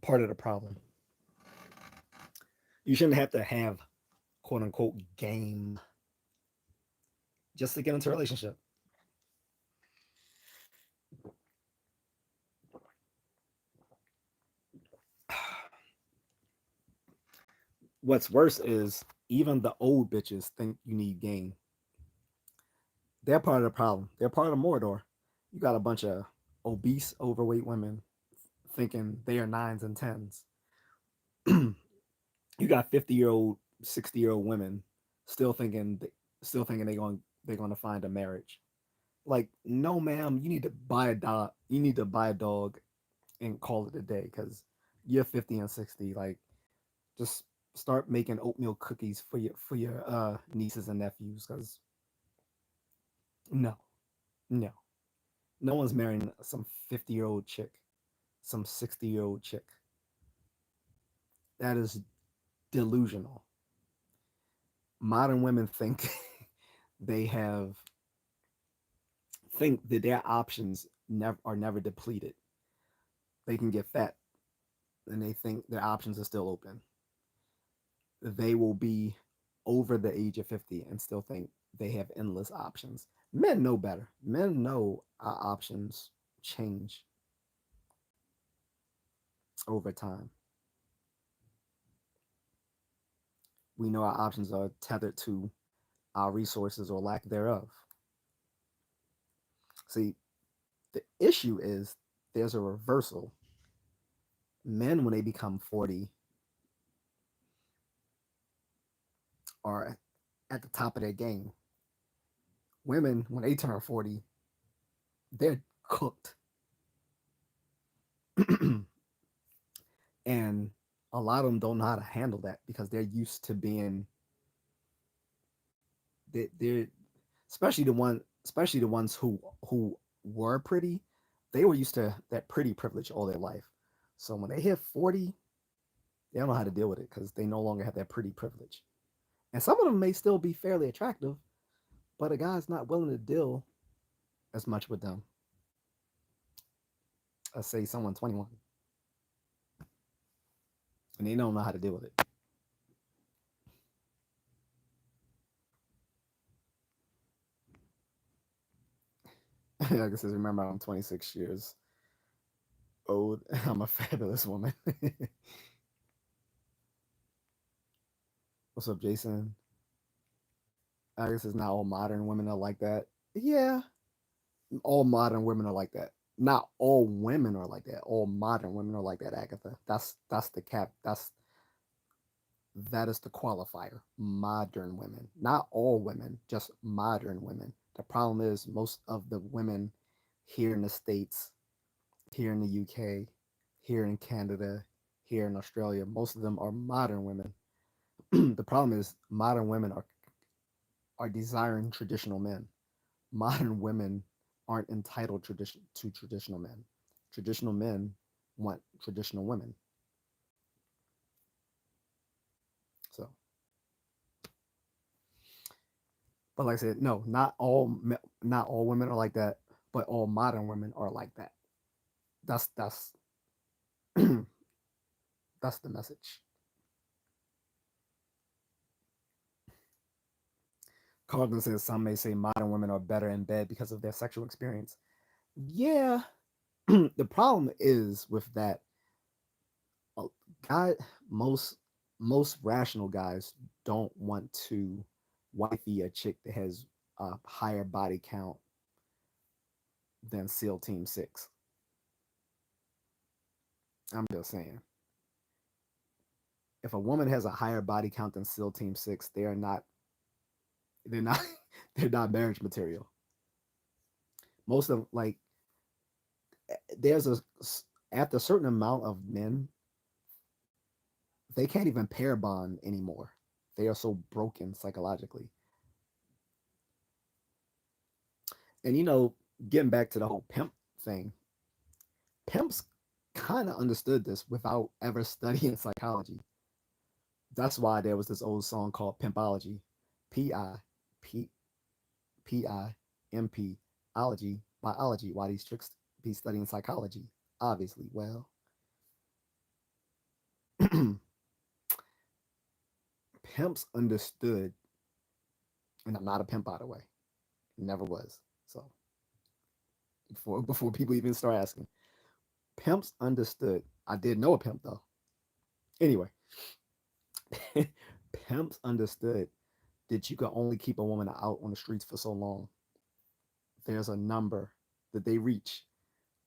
of the problem. You shouldn't have to have quote unquote game just to get into a relationship. What's worse is even the old bitches think you need game. They're part of the problem. They're part of Mordor. You got a bunch of obese, overweight women thinking they are nines and tens. You got 50-year-old, 60-year-old women still thinking they're going to find a marriage. Like, no, ma'am, you need to buy a dog. You need to buy a dog and call it a day because you're 50 and 60. Like, just start making oatmeal cookies for your nieces and nephews because no, no, no one's marrying some 50-year-old chick, some 60-year-old chick. That is delusional. Modern women think they have think that their options are never depleted. They can get fat, and they think their options are still open. They will be over the age of 50 and still think they have endless options. Men know better. Men know our options change over time. We know our options are tethered to our resources or lack thereof. See, the issue is there's a reversal. Men, when they become 40, are at the top of their game. Women, when they turn 40, they're cooked. And a lot of them don't know how to handle that because they're used to being they're especially the ones who were pretty, they were used to that pretty privilege all their life. So when they hit 40, they don't know how to deal with it because they no longer have that pretty privilege. And some of them may still be fairly attractive, but a guy's not willing to deal as much with them as say someone 21, and they don't know how to deal with it. I guess remember I'm 26 years old. I'm a fabulous woman. What's up, Jason? I guess it's not all modern women are like that. Yeah, all modern women are like that. Not all women are like that. All modern women are like that, Agatha. That's the cap. That is the qualifier. Modern women. Not all women, just modern women. The problem is most of the women here in the States, here in the UK, here in Canada, here in Australia, most of them are modern women. The problem is modern women are desiring traditional men. Modern women aren't entitled to traditional men. Traditional men want traditional women. So, but like I said, no, not all women are like that, but all modern women are like that. That's that's the message. Carlton says some may say modern women are better in bed because of their sexual experience. Yeah, the problem is with that. uh, Guy, most most rational guys don't want to wifey a chick that has a higher body count than SEAL Team 6. I'm just saying. If a woman has a higher body count than SEAL Team 6, they're not they're not marriage material. Most of like there's a after a certain amount of men, they can't even pair bond anymore. They are so broken psychologically. And getting back to the whole pimp thing, pimps kind of understood this without ever studying psychology. That's why there was this old song called Pimpology, P P ology, biology. Why these tricks be studying psychology? Obviously, well, pimps understood, and I'm not a pimp by the way, never was. So before people even start asking, pimps understood. I did know a pimp though. Anyway, pimps understood that you could only keep a woman out on the streets for so long. There's a number that they reach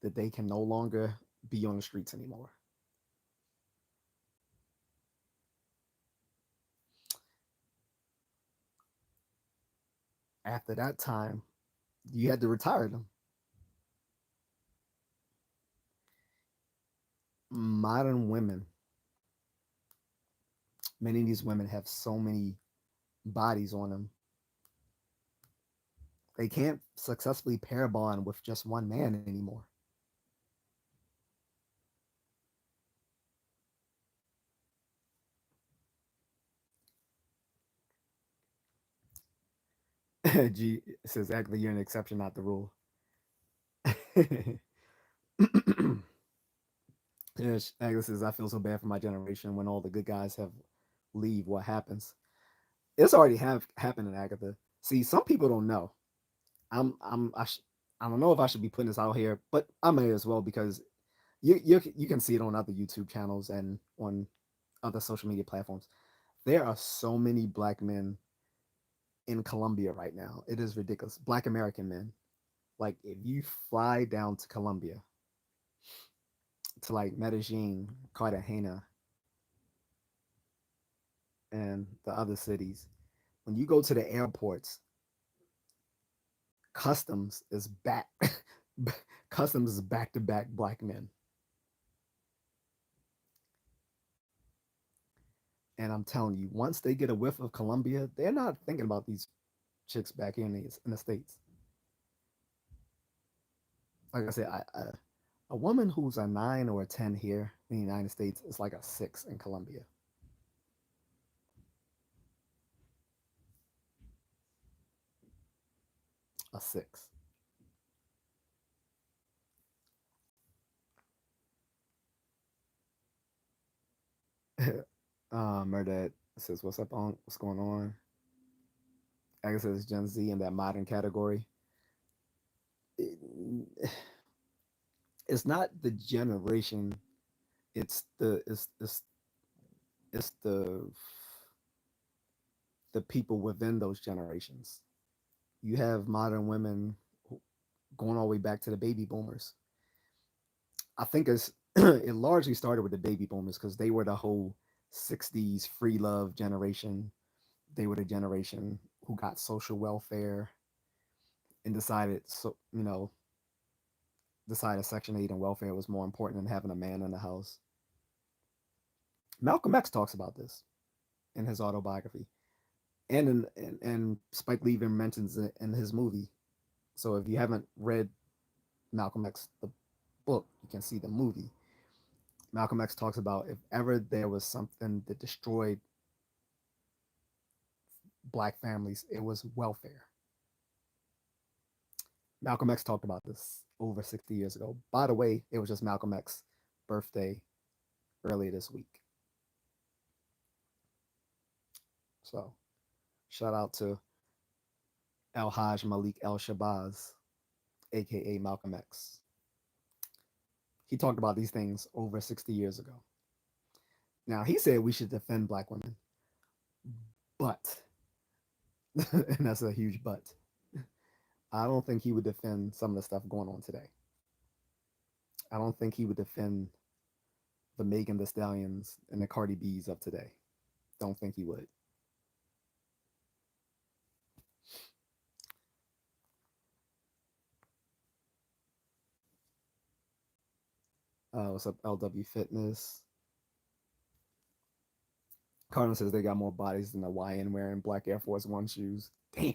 that they can no longer be on the streets anymore. After that time, you had to retire them. Modern women, many of these women have so many bodies on them. They can't successfully pair bond with just one man anymore. G says, actually, you're an exception, not the rule. Yes, Agnes says, I feel so bad for my generation when all the good guys have leave. What happens? It's already have happened in Agatha. See, some people don't know. I don't know if I should be putting this out here, but I may as well because you can see it on other YouTube channels and on other social media platforms. There are so many black men in Colombia right now. It is ridiculous. Black American men. Like if you fly down to Colombia, to like Medellin, Cartagena, and the other cities, when you go to the airports, customs is back. Customs is back to back black men. And I'm telling you, once they get a whiff of Colombia, they're not thinking about these chicks back here in the states. Like I said, a woman who's a 9 or a 10 here in the United States is like a 6 in Colombia. A 6. Murdad says, "What's up on? What's going on?" I guess it's Gen Z in that modern category. It, it's not the generation. It's it's the people within those generations. You have modern women going all the way back to the baby boomers. I think it largely started with the baby boomers because they were the whole 60s free love generation. They were the generation who got social welfare and decided Section 8 and welfare was more important than having a man in the house. Malcolm X talks about this in his autobiography. And Spike Lee even mentions it in his movie. So if you haven't read Malcolm X, the book, you can see the movie. Malcolm X talks about if ever there was something that destroyed black families, it was welfare. Malcolm X talked about this over 60 years ago. By the way, it was just Malcolm X's birthday earlier this week. So shout out to El Haj Malik El Shabazz, aka Malcolm X. He talked about these things over 60 years ago. Now, he said we should defend black women, but, and that's a huge but, I don't think he would defend some of the stuff going on today. I don't think he would defend the Megan Thee Stallions and the Cardi B's of today. Don't think he would. What's up, LW Fitness? Cardinal says they got more bodies than the YN wearing black Air Force One shoes. Damn.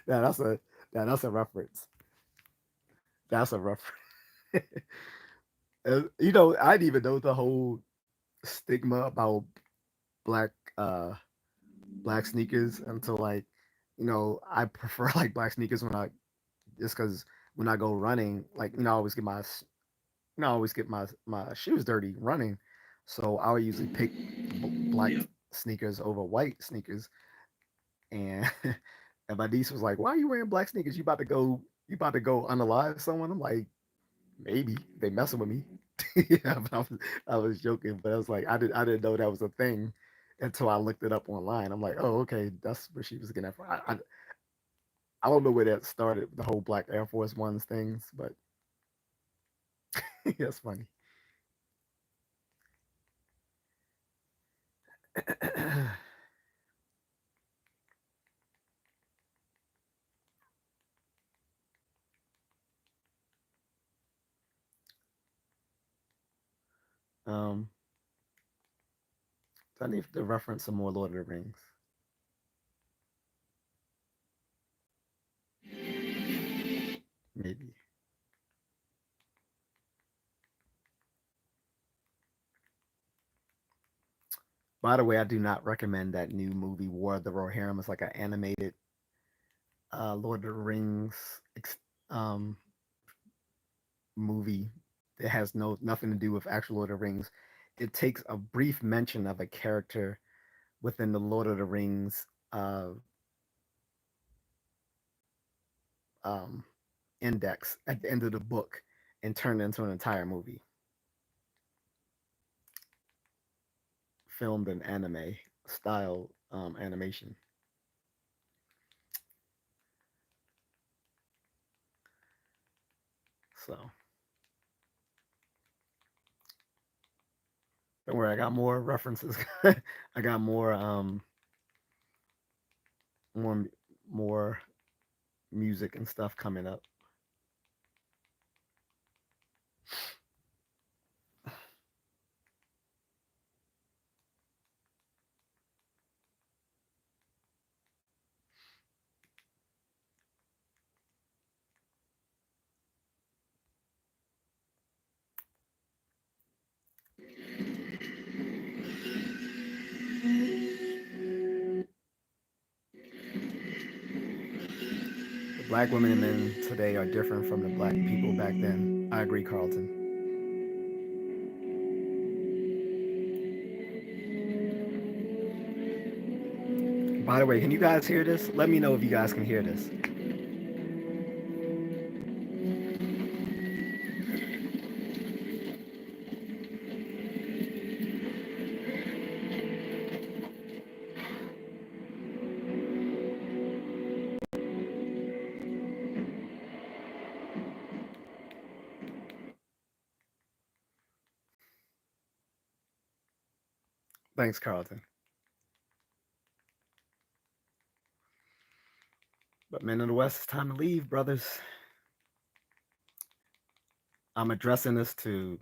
now that's a now that's a reference. That's a reference. I didn't even know the whole stigma about black uh black sneakers until like, I prefer like black sneakers when I just because when I go running, like I always get I always get my shoes dirty running, so I would usually pick black sneakers over white sneakers. And and my niece was like, "Why are you wearing black sneakers? You about to go unalive someone?" I'm like, "Maybe they messing with me." Yeah, but I was joking, but I was like, I didn't know that was a thing until I looked it up online. I'm like, "Oh, okay, that's where she was getting that from." I don't know where that started, the whole Black Air Force Ones things, but that's funny. um, so I need to reference some more Lord of the Rings, maybe. By the way, I do not recommend that new movie War of the Rohirrim. It's like an animated Lord of the Rings um, movie that has nothing to do with actual Lord of the Rings. It takes a brief mention of a character within the Lord of the Rings um, index at the end of the book and turned it into an entire movie, filmed in anime style animation. So don't worry, I got more references. I got more more music and stuff coming up. The black women and men today are different from the black people back then. I agree, Carlton. By the way, can you guys hear this? Let me know if you guys can hear this. Thanks, Carlton. But men in the West, it's time to leave, brothers. I'm addressing this to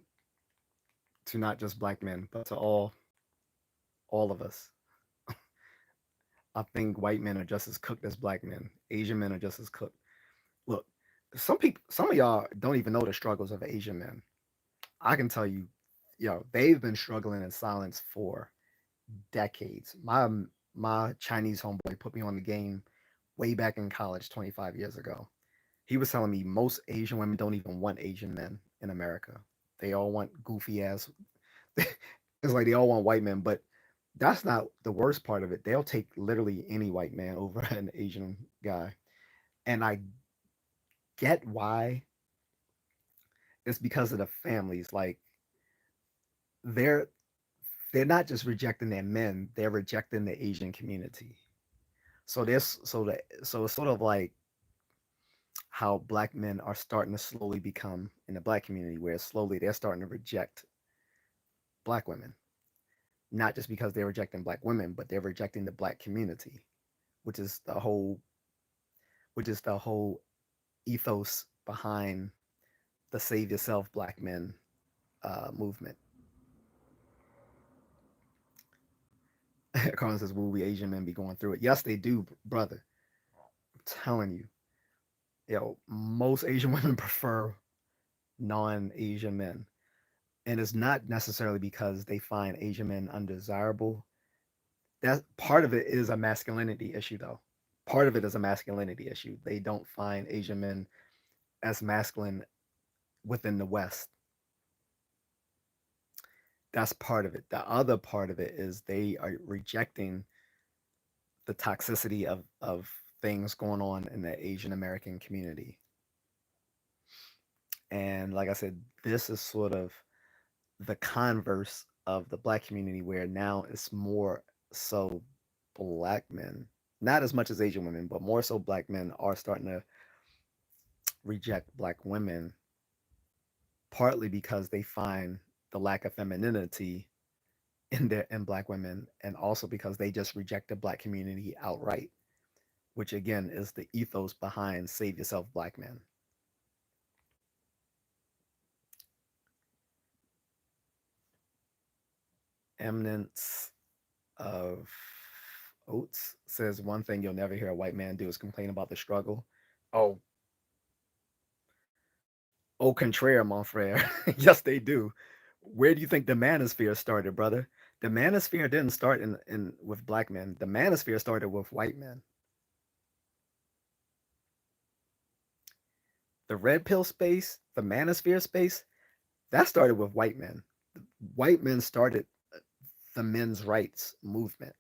not just black men, but to all of us. I think white men are just as cooked as black men. Asian men are just as cooked. Look, some of y'all don't even know the struggles of Asian men. I can tell you, they've been struggling in silence for decades. My Chinese homeboy put me on the game way back in college 25 years ago. He was telling me most Asian women don't even want Asian men in America. They all want goofy ass. It's like they all want white men, but that's not the worst part of it. They'll take literally any white man over an Asian guy. And I get why. It's because of the families. Like they're they're not just rejecting their men, they're rejecting the Asian community. So it's sort of like how black men are starting to slowly become in the black community, where slowly they're starting to reject black women, not just because they're rejecting black women, but they're rejecting the black community, which is the whole which is the whole ethos behind the Save Yourself Black Men movement. Carmen says, "Will we Asian men be going through it?" Yes, they do, brother. I'm telling you, most Asian women prefer non-Asian men, and it's not necessarily because they find Asian men undesirable. That part of it is a masculinity issue, though. Part of it is a masculinity issue. They don't find Asian men as masculine within the West. That's part of it. The other part of it is they are rejecting the toxicity of things going on in the Asian American community. And like I said, this is sort of the converse of the black community where now it's more so black men, not as much as Asian women, but more so black men are starting to reject black women, partly because they find the lack of femininity in black women, and also because they just reject the black community outright, which again is the ethos behind Save Yourself Black Men. Eminence of Oates says one thing you'll never hear a white man do is complain about the struggle. Oh, au contraire, mon frere. Yes, they do. Where do you think the manosphere started, brother? The manosphere didn't start in with black men. The manosphere started with white men. The red pill space, the manosphere space, that started with white men. White men started the men's rights movement.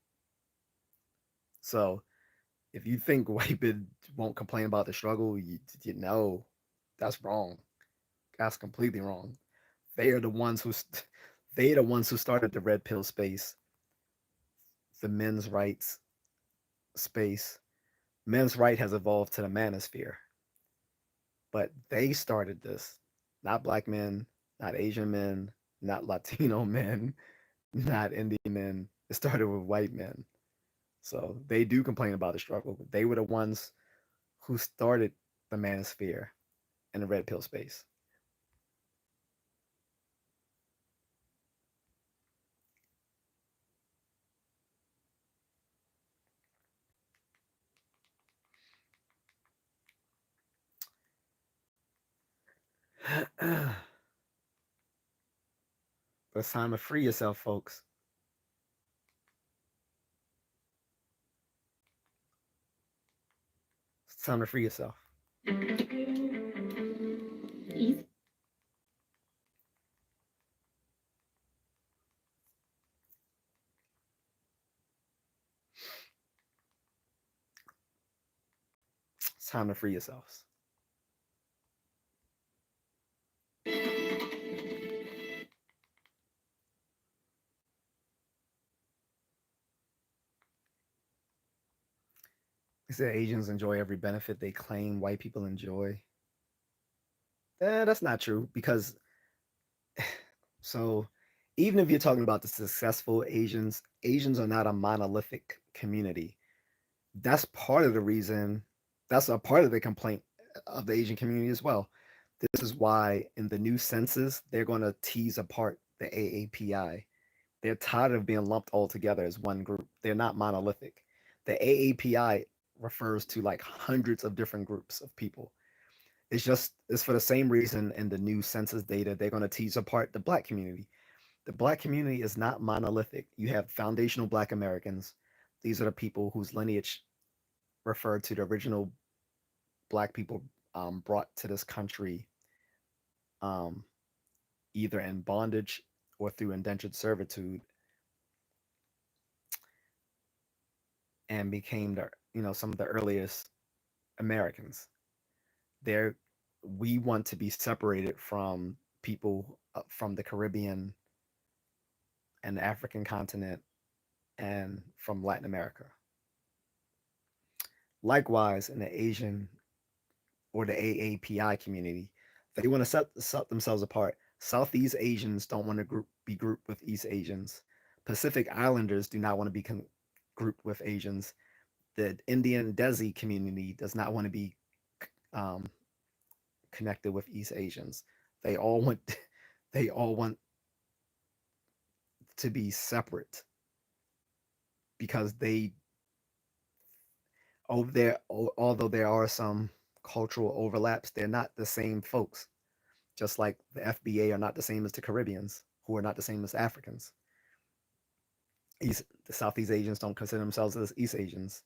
So if you think white men won't complain about the struggle, you know that's wrong. That's completely wrong. They are the ones who they are the ones who started the red pill space, the men's rights space. Men's right has evolved to the manosphere, but they started this. Not black men, not Asian men, not Latino men, not Indian men. It started with white men. So they do complain about the struggle. They were the ones who started the manosphere and the red pill space. But it's time to free yourself, folks. It's time to free yourself. It's time to free yourselves. They said Asians enjoy every benefit they claim white people enjoy. That's not true because so even if you're talking about the successful Asians, Asians are not a monolithic community. That's part of the reason, that's a part of the complaint of the Asian community as well. This is why in the new census, they're going to tease apart the AAPI. They're tired of being lumped all together as one group. They're not monolithic. The AAPI refers to like hundreds of different groups of people. It's for the same reason in the new census data, they're going to tease apart the black community. The black community is not monolithic. You have foundational black Americans. These are the people whose lineage referred to the original black people brought to this country um, either in bondage or through indentured servitude and became the some of the earliest Americans. There, we want to be separated from people from the Caribbean and the African continent and from Latin America. Likewise, in the Asian or the AAPI community, they want to set themselves apart. Southeast Asians don't want to be grouped with East Asians. Pacific Islanders do not want to be grouped with Asians. The Indian Desi community does not want to be um, connected with East Asians. They all want they all want to be separate because they over there, although there are some cultural overlaps, they're not the same folks. Just like the FBA are not the same as the Caribbeans, who are not the same as Africans. The Southeast Asians don't consider themselves as East Asians,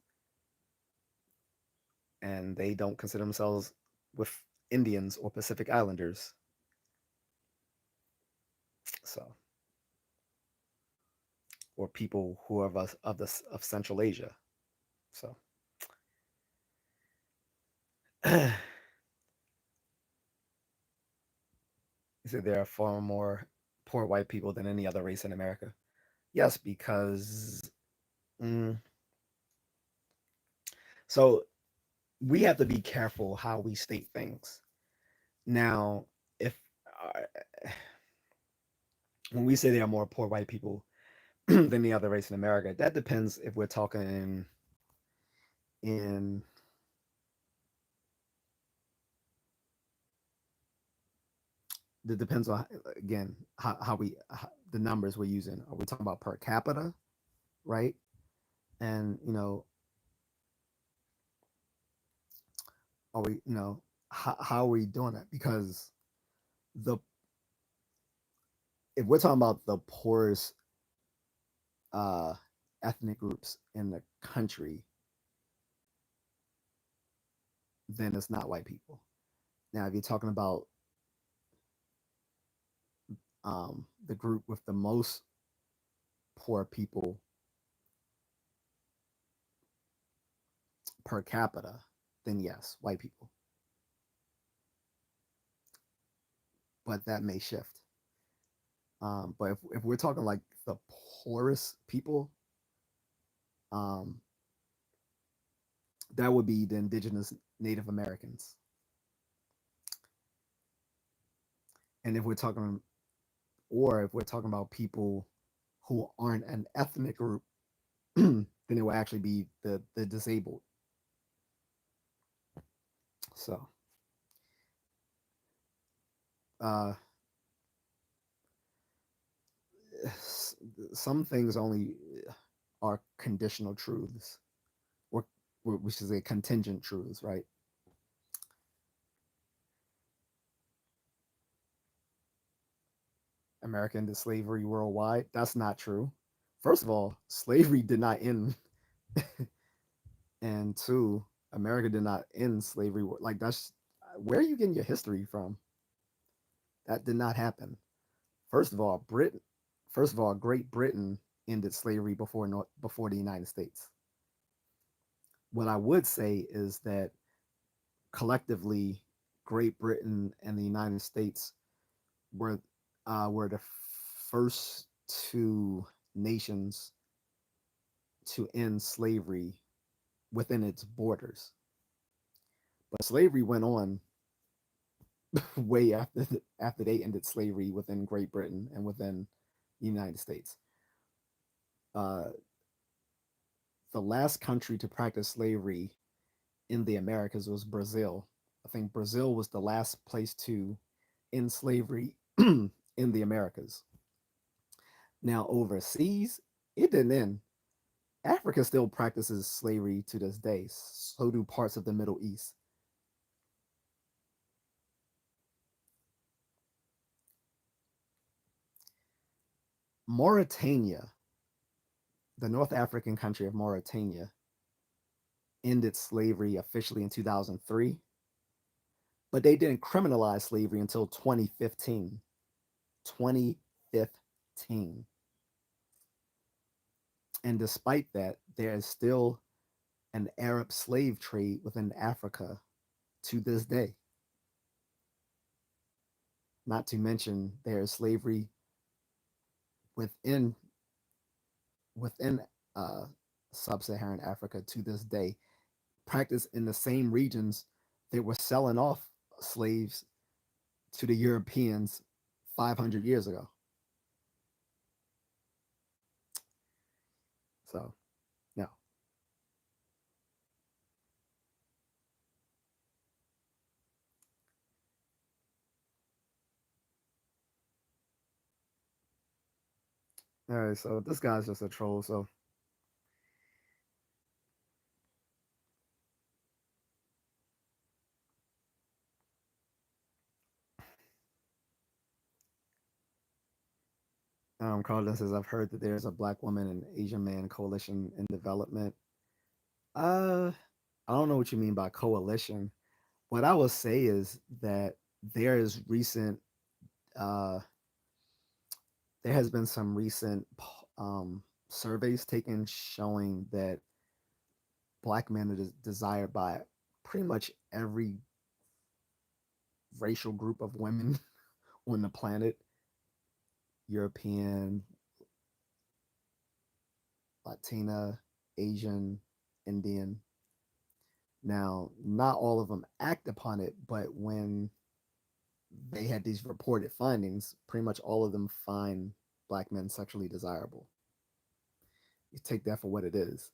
and they don't consider themselves with Indians or Pacific Islanders. So, or people who are of Central Asia. So, you said there are far more poor white people than any other race in America. Yes, because so we have to be careful how we state things. Now, if when we say there are more poor white people than the other race in America, that depends if we're talking in it depends on again the numbers we're using. Are we talking about per capita, right? And are we how are we doing that? Because the if we're talking about the poorest uh, ethnic groups in the country, then it's not white people. Now, if you're talking about the group with the most poor people per capita, then yes, white people. But that may shift. But if we're talking like the poorest people, um, that would be the indigenous Native Americans. And if we're talking about people who aren't an ethnic group, then it will actually be the disabled. So, uh, some things only are conditional truths, or which is a contingent truths, right? America ended slavery worldwide. That's not true. First of all, slavery did not end, and two, America did not end slavery. Like that's where are you getting your history from? That did not happen. First of all, Great Britain ended slavery before the United States. What I would say is that collectively, Great Britain and the United States were were the first two nations to end slavery within its borders. But slavery went on way after they ended slavery within Great Britain and within the United States. Uh, the last country to practice slavery in the Americas was Brazil. I think Brazil was the last place to end slavery in the Americas. Now, overseas, it didn't end. Africa still practices slavery to this day. So do parts of the Middle East. Mauritania, the North African country of Mauritania, ended slavery officially in 2003, but they didn't criminalize slavery until 2015. 2015. And despite that, there is still an Arab slave trade within Africa to this day. Not to mention there is slavery within within uh, sub-Saharan Africa to this day, practiced in the same regions they were selling off slaves to the Europeans 500 years ago. So, no. All right, so this guy's just a troll. So Carlton says, I've heard that there's a black woman and Asian man coalition in development. Uh, I don't know what you mean by coalition. What I will say is that there is recent, uh, there has been some recent surveys taken showing that black men are desired by pretty much every racial group of women on the planet: European, Latina, Asian, Indian. Now, not all of them act upon it, but when they had these reported findings, pretty much all of them find black men sexually desirable. You take that for what it is.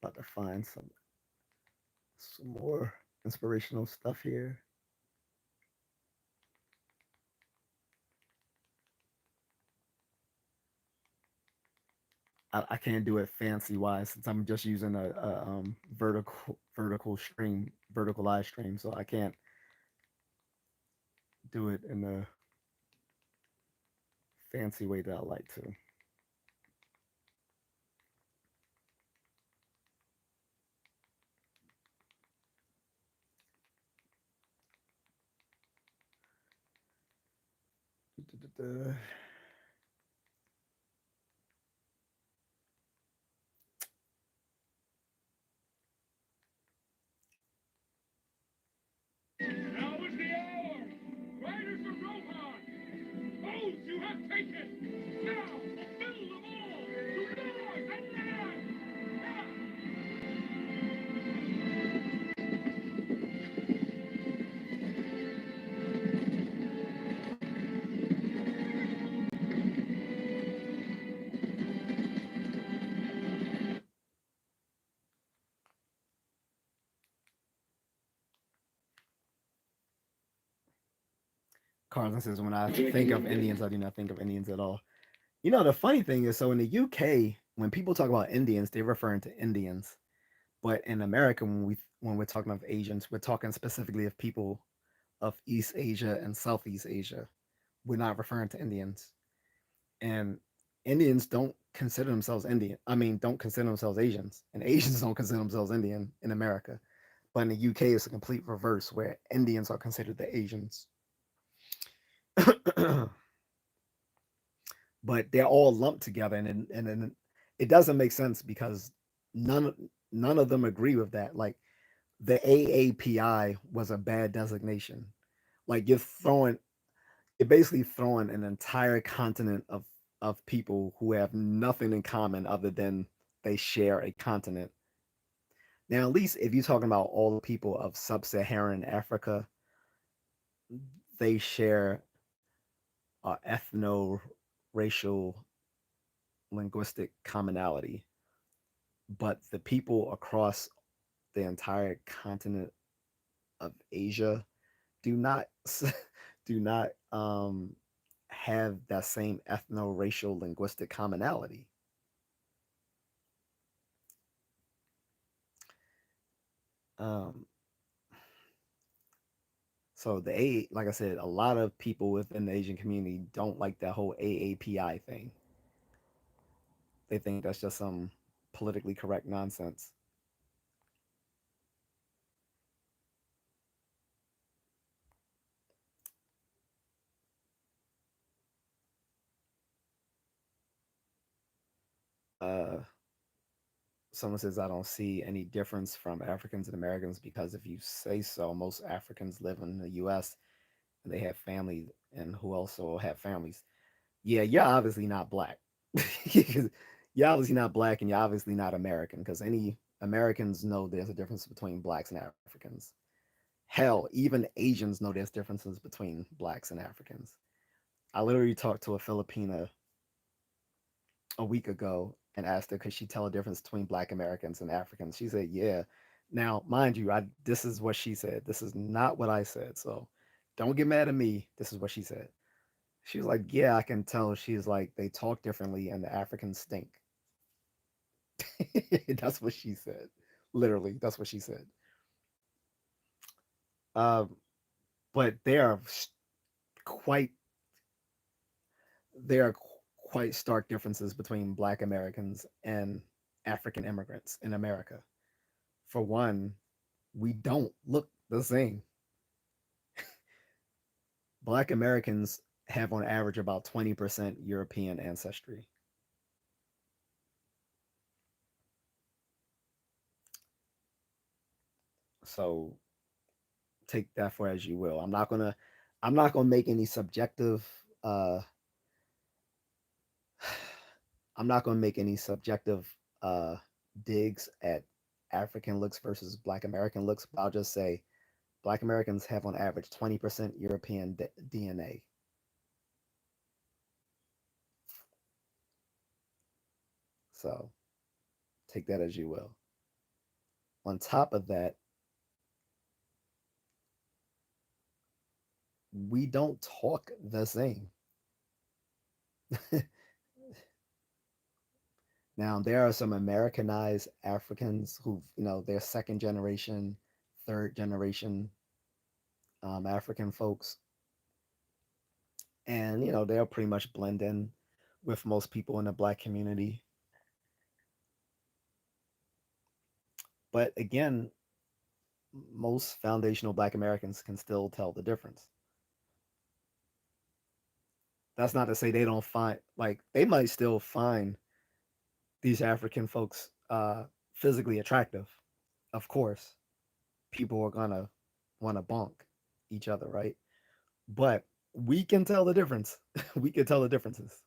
About to find some more inspirational stuff here. I can't do it fancy wise since I'm just using a vertical stream, vertical live stream, so I can't do it in the fancy way that I like to. Now is the hour! Riders of Rohan! Oaths you have taken! Now, fulfill them all! To wars and land! Carlton says, when I think of Indians, I do not think of Indians at all. You know, the funny thing is, so in the UK, when people talk about Indians, they're referring to Indians. But in America, when we're talking of Asians, we're talking specifically of people of East Asia and Southeast Asia. We're not referring to Indians. And Indians don't consider themselves Indian. I mean, don't consider themselves Asians, and Asians don't consider themselves Indian in America. But in the UK, it's a complete reverse, where Indians are considered the Asians. But they're all lumped together, and it doesn't make sense because none none of them agree with that. Like the AAPI was a bad designation. Like you're basically throwing an entire continent of people who have nothing in common other than they share a continent. Now, at least if you're talking about all the people of sub-Saharan Africa, they share ethno-racial linguistic commonality. But the people across the entire continent of Asia do not do not have that same ethno-racial linguistic commonality. Um, so like I said, a lot of people within the Asian community don't like that whole AAPI thing. They think that's just some politically correct nonsense. Uh, Someone says I don't see any difference from Africans and Americans because if you say so, most Africans live in the U.S. and they have family, and who also have families. Yeah, you're obviously not black. You're obviously not black, and you're obviously not American because Americans know there's a difference between blacks and Africans. Hell, even Asians know there's differences between blacks and Africans. I literally talked to a Filipina a week ago and asked her could she tell a difference between black Americans and Africans. She said, yeah. Now, mind you, this is what she said. This is not what I said. So don't get mad at me. This is what she said. She was like, yeah, I can tell. She's like, they talk differently and the Africans stink. That's what she said. Literally, that's what she said. Um, but quite there are quite stark differences between Black Americans and African immigrants in America. For one, we don't look the same. Black Americans have on average about 20% European ancestry. So take that for as you will. I'm not gonna make any subjective I'm not gonna make any subjective uh digs at African looks versus Black American looks, but I'll just say Black Americans have on average 20% European DNA. So take that as you will. On top of that, we don't talk the same. Now, there are some Americanized Africans who, they're second generation, third generation African folks. And, they'll pretty much blend in with most people in the Black community. But again, most foundational Black Americans can still tell the difference. That's not to say they don't find, like, they might still find these African folks physically attractive. Of course, people are gonna want to bonk each other, right? But we can tell the difference. We can tell the differences.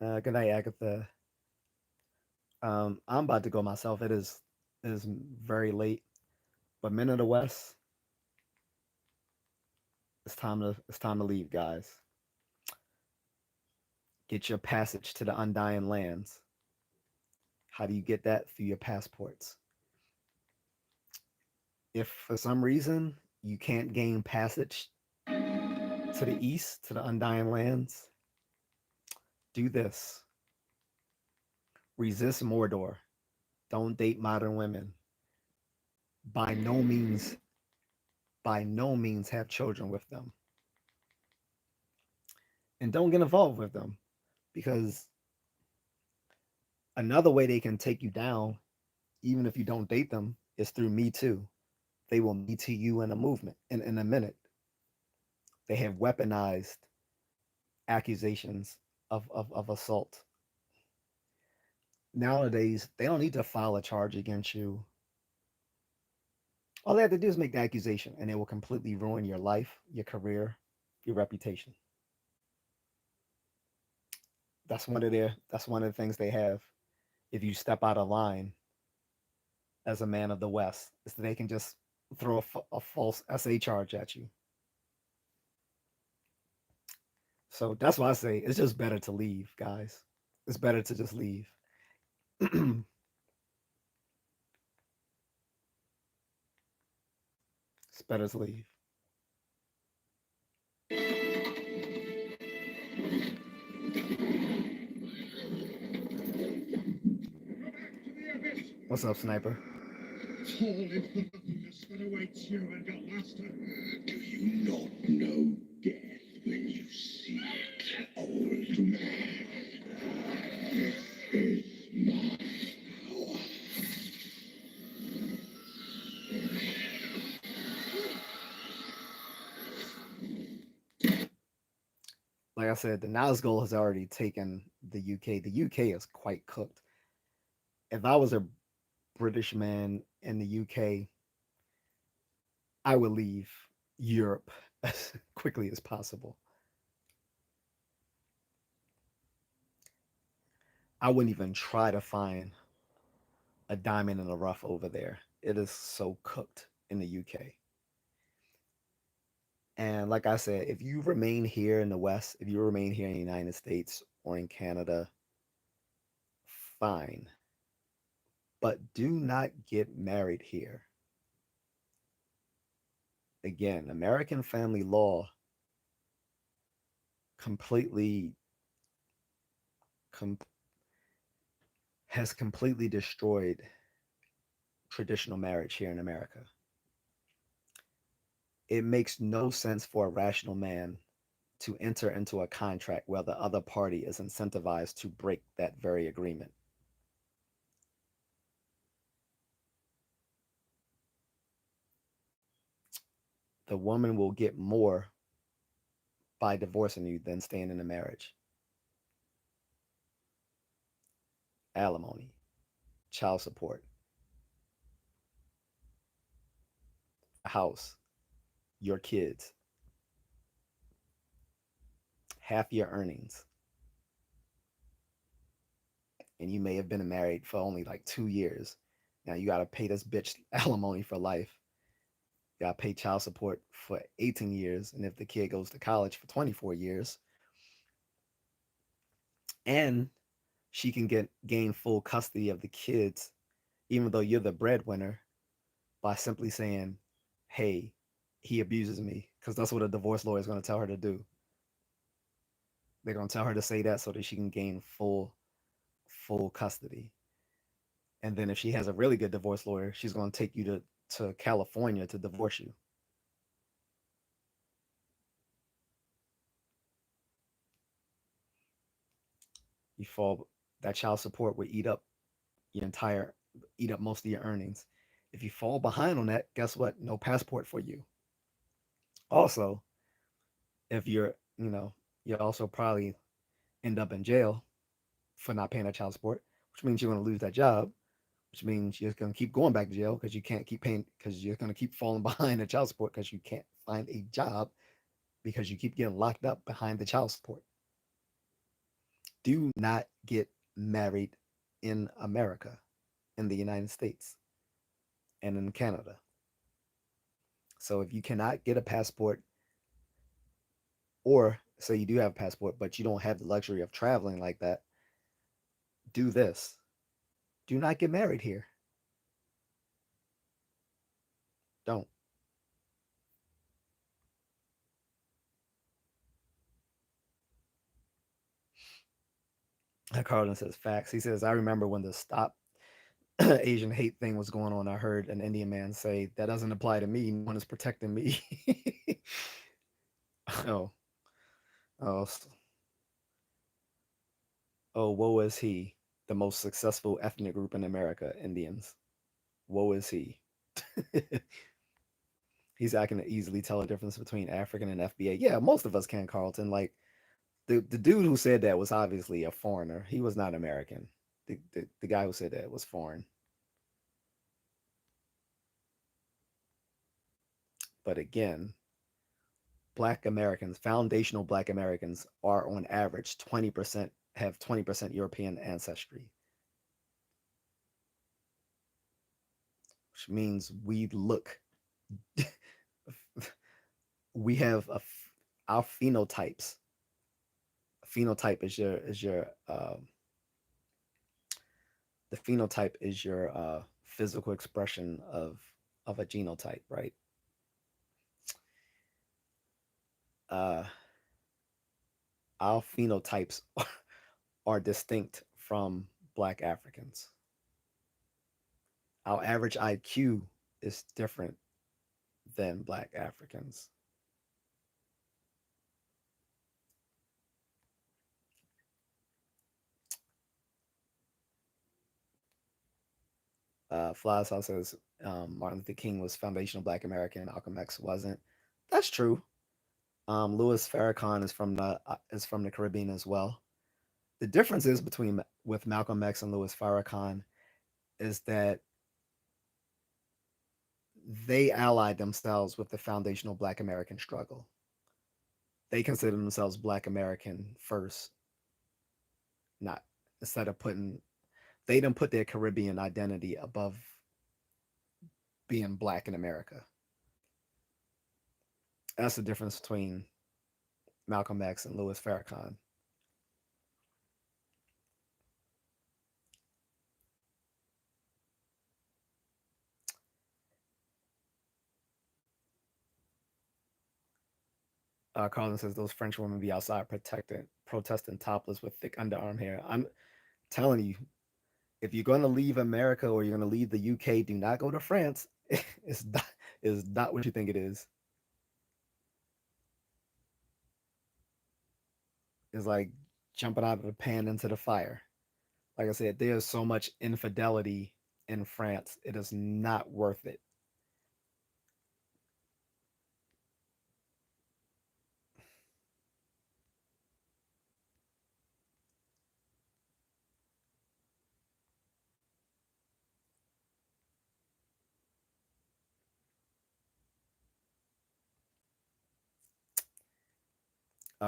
Good night, Agatha. I'm about to go myself. It is very late. But Men of the West, it's time to leave, guys. Get your passage to the undying lands. How do you get that? Through your passports. If for some reason you can't gain passage to the east, to the undying lands, do this. Resist Mordor. Don't date modern women. By no means, by no means have children with them. And don't get involved with them because another way they can take you down, even if you don't date them, is through Me Too. They will Me Too you in a movement, in a minute. They have weaponized accusations of assault. Nowadays, they don't need to file a charge against you. All they have to do is make the accusation, and it will completely ruin your life, your career, your reputation. That's one of the things they have. If you step out of line as a man of the West, is that they can just throw a false SA charge at you. So that's why I say it's just better to leave, guys. It's better to just leave. It's better to leave. What's up, Sniper? Appalling nothingness that awaits you and your master. Do you not know death when you see it, old man? This is my power. Like I I said, the Nazgul has already taken the UK. The UK is quite cooked. If I was a British man in the UK, I would leave Europe as quickly as possible. I wouldn't even try to find a diamond in the rough over there. It is so cooked in the UK. And like I said, if you remain here in the West, if you remain here in the United States or in Canada, fine. But do not get married here. Again, American family law completely com- has completely destroyed traditional marriage here in America. It makes no sense for a rational man to enter into a contract where the other party is incentivized to break that very agreement. The woman will get more by divorcing you than staying in a marriage. Alimony, child support, a house, your kids, half your earnings. And you may have been married for only like 2 years. Now you got to pay this bitch alimony for life. You got to pay child support for 18 years. And if the kid goes to college for 24 years, and she can gain full custody of the kids, even though you're the breadwinner, by simply saying, hey, he abuses me. Because that's what a divorce lawyer is going to tell her to do. They're going to tell her to say that so that she can gain full custody. And then if she has a really good divorce lawyer, she's going to take you to California to divorce you. You fall That child support would your entire eat up most of your earnings. If you fall behind on that, guess what? No passport for you. Also, if you also probably end up in jail for not paying that child support, which means you're going to lose that job, which means you're going to keep going back to jail because you can't keep paying, because you're going to keep falling behind the child support because you can't find a job because you keep getting locked up behind the child support. Do not get married in America, in the United States, and in Canada. So if you cannot get a passport, or say you do have a passport, but you don't have the luxury of traveling like that, do this. Do not get married here. Don't. Carlton says facts. He says, I remember when the stop Asian hate thing was going on. I heard an Indian man say, that doesn't apply to me. No one is protecting me. oh, oh, oh, woe is he, the most successful ethnic group in America, Indians. Woe is he. He's I can easily tell a difference between African and FBA. Yeah, most of us can, Carlton. Like the dude who said that was obviously a foreigner. He was not American. The guy who said that was foreign. But again, Black Americans, foundational Black Americans, are on average 20% have 20% European ancestry, which means we have our phenotypes. Phenotype the phenotype is your physical expression of a genotype, right? Uh, our phenotypes are distinct from Black Africans. Our average IQ is different than Black Africans. Fly's House says Martin Luther King was foundational Black American, Malcolm X wasn't. That's true. Louis Farrakhan is from the Caribbean as well. The difference is between with Malcolm X and Louis Farrakhan is that they allied themselves with the foundational Black American struggle. They consider themselves Black American first, not instead of putting they didn't put their Caribbean identity above being Black in America. That's the difference between Malcolm X and Louis Farrakhan. Carlin says those French women be outside protesting topless with thick underarm hair. I'm telling you, if you're going to leave America or you're going to leave the UK, do not go to France. It's not, it's not what you think it is. It's like jumping out of the pan into the fire. Like I said, there's so much infidelity in France. It is not worth it.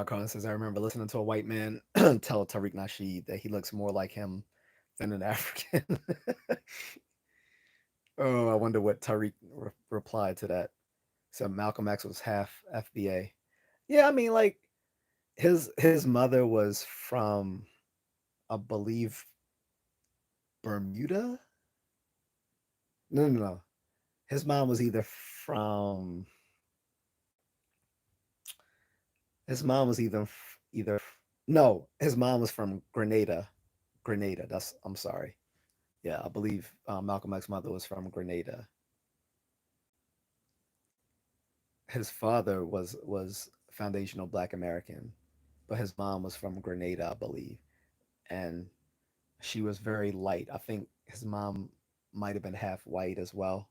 Carlin says, I remember listening to a white man tell Tariq Nasheed that he looks more like him than an African. Oh, I wonder what Tariq replied to that. So Malcolm X was half FBA. Yeah, I mean, like his mother was from, I believe, Bermuda. No, no, no. His mom was his mom was either no, his mom was from Grenada. Grenada. That's I'm sorry. Yeah, I believe Malcolm X's mother was from Grenada. His father was foundational Black American, but his mom was from Grenada, I believe, and she was very light. I think his mom might have been half white as well.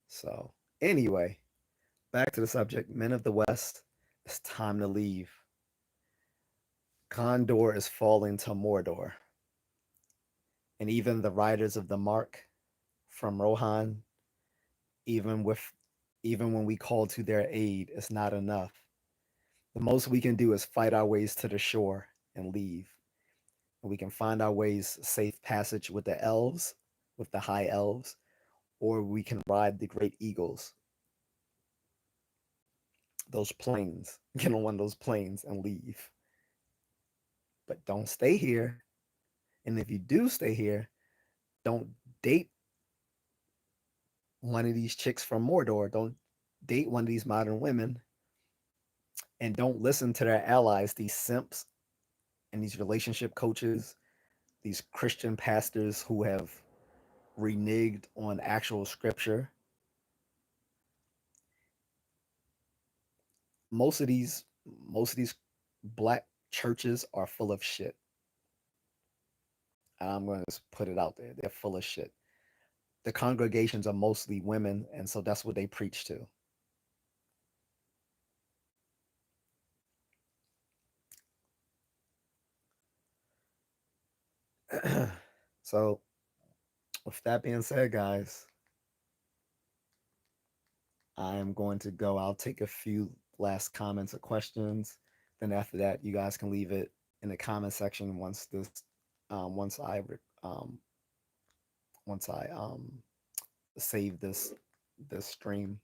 So anyway, back to the subject. Men of the West, it's time to leave. Condor is falling to Mordor, and even the riders of the Mark from Rohan, even with even when we call to their aid, it's not enough. The most we can do is fight our ways to the shore and leave. And we can find our ways safe passage with the elves, with the high elves, or we can ride the great eagles, those planes, get on one of those planes and leave. But don't stay here. And if you do stay here, don't date one of these chicks from Mordor. Don't date one of these modern women. And don't listen to their allies, these simps and these relationship coaches, these Christian pastors who have reneged on actual scripture. Most of these most of these black churches are full of shit. And I'm going to put it out there. They're full of shit. The congregations are mostly women, and so that's what they preach to. So, with that being said, guys, I am going to go. I'll take a few last comments or questions. Then after that, you guys can leave it in the comment section once this, once I, um, once I save this stream.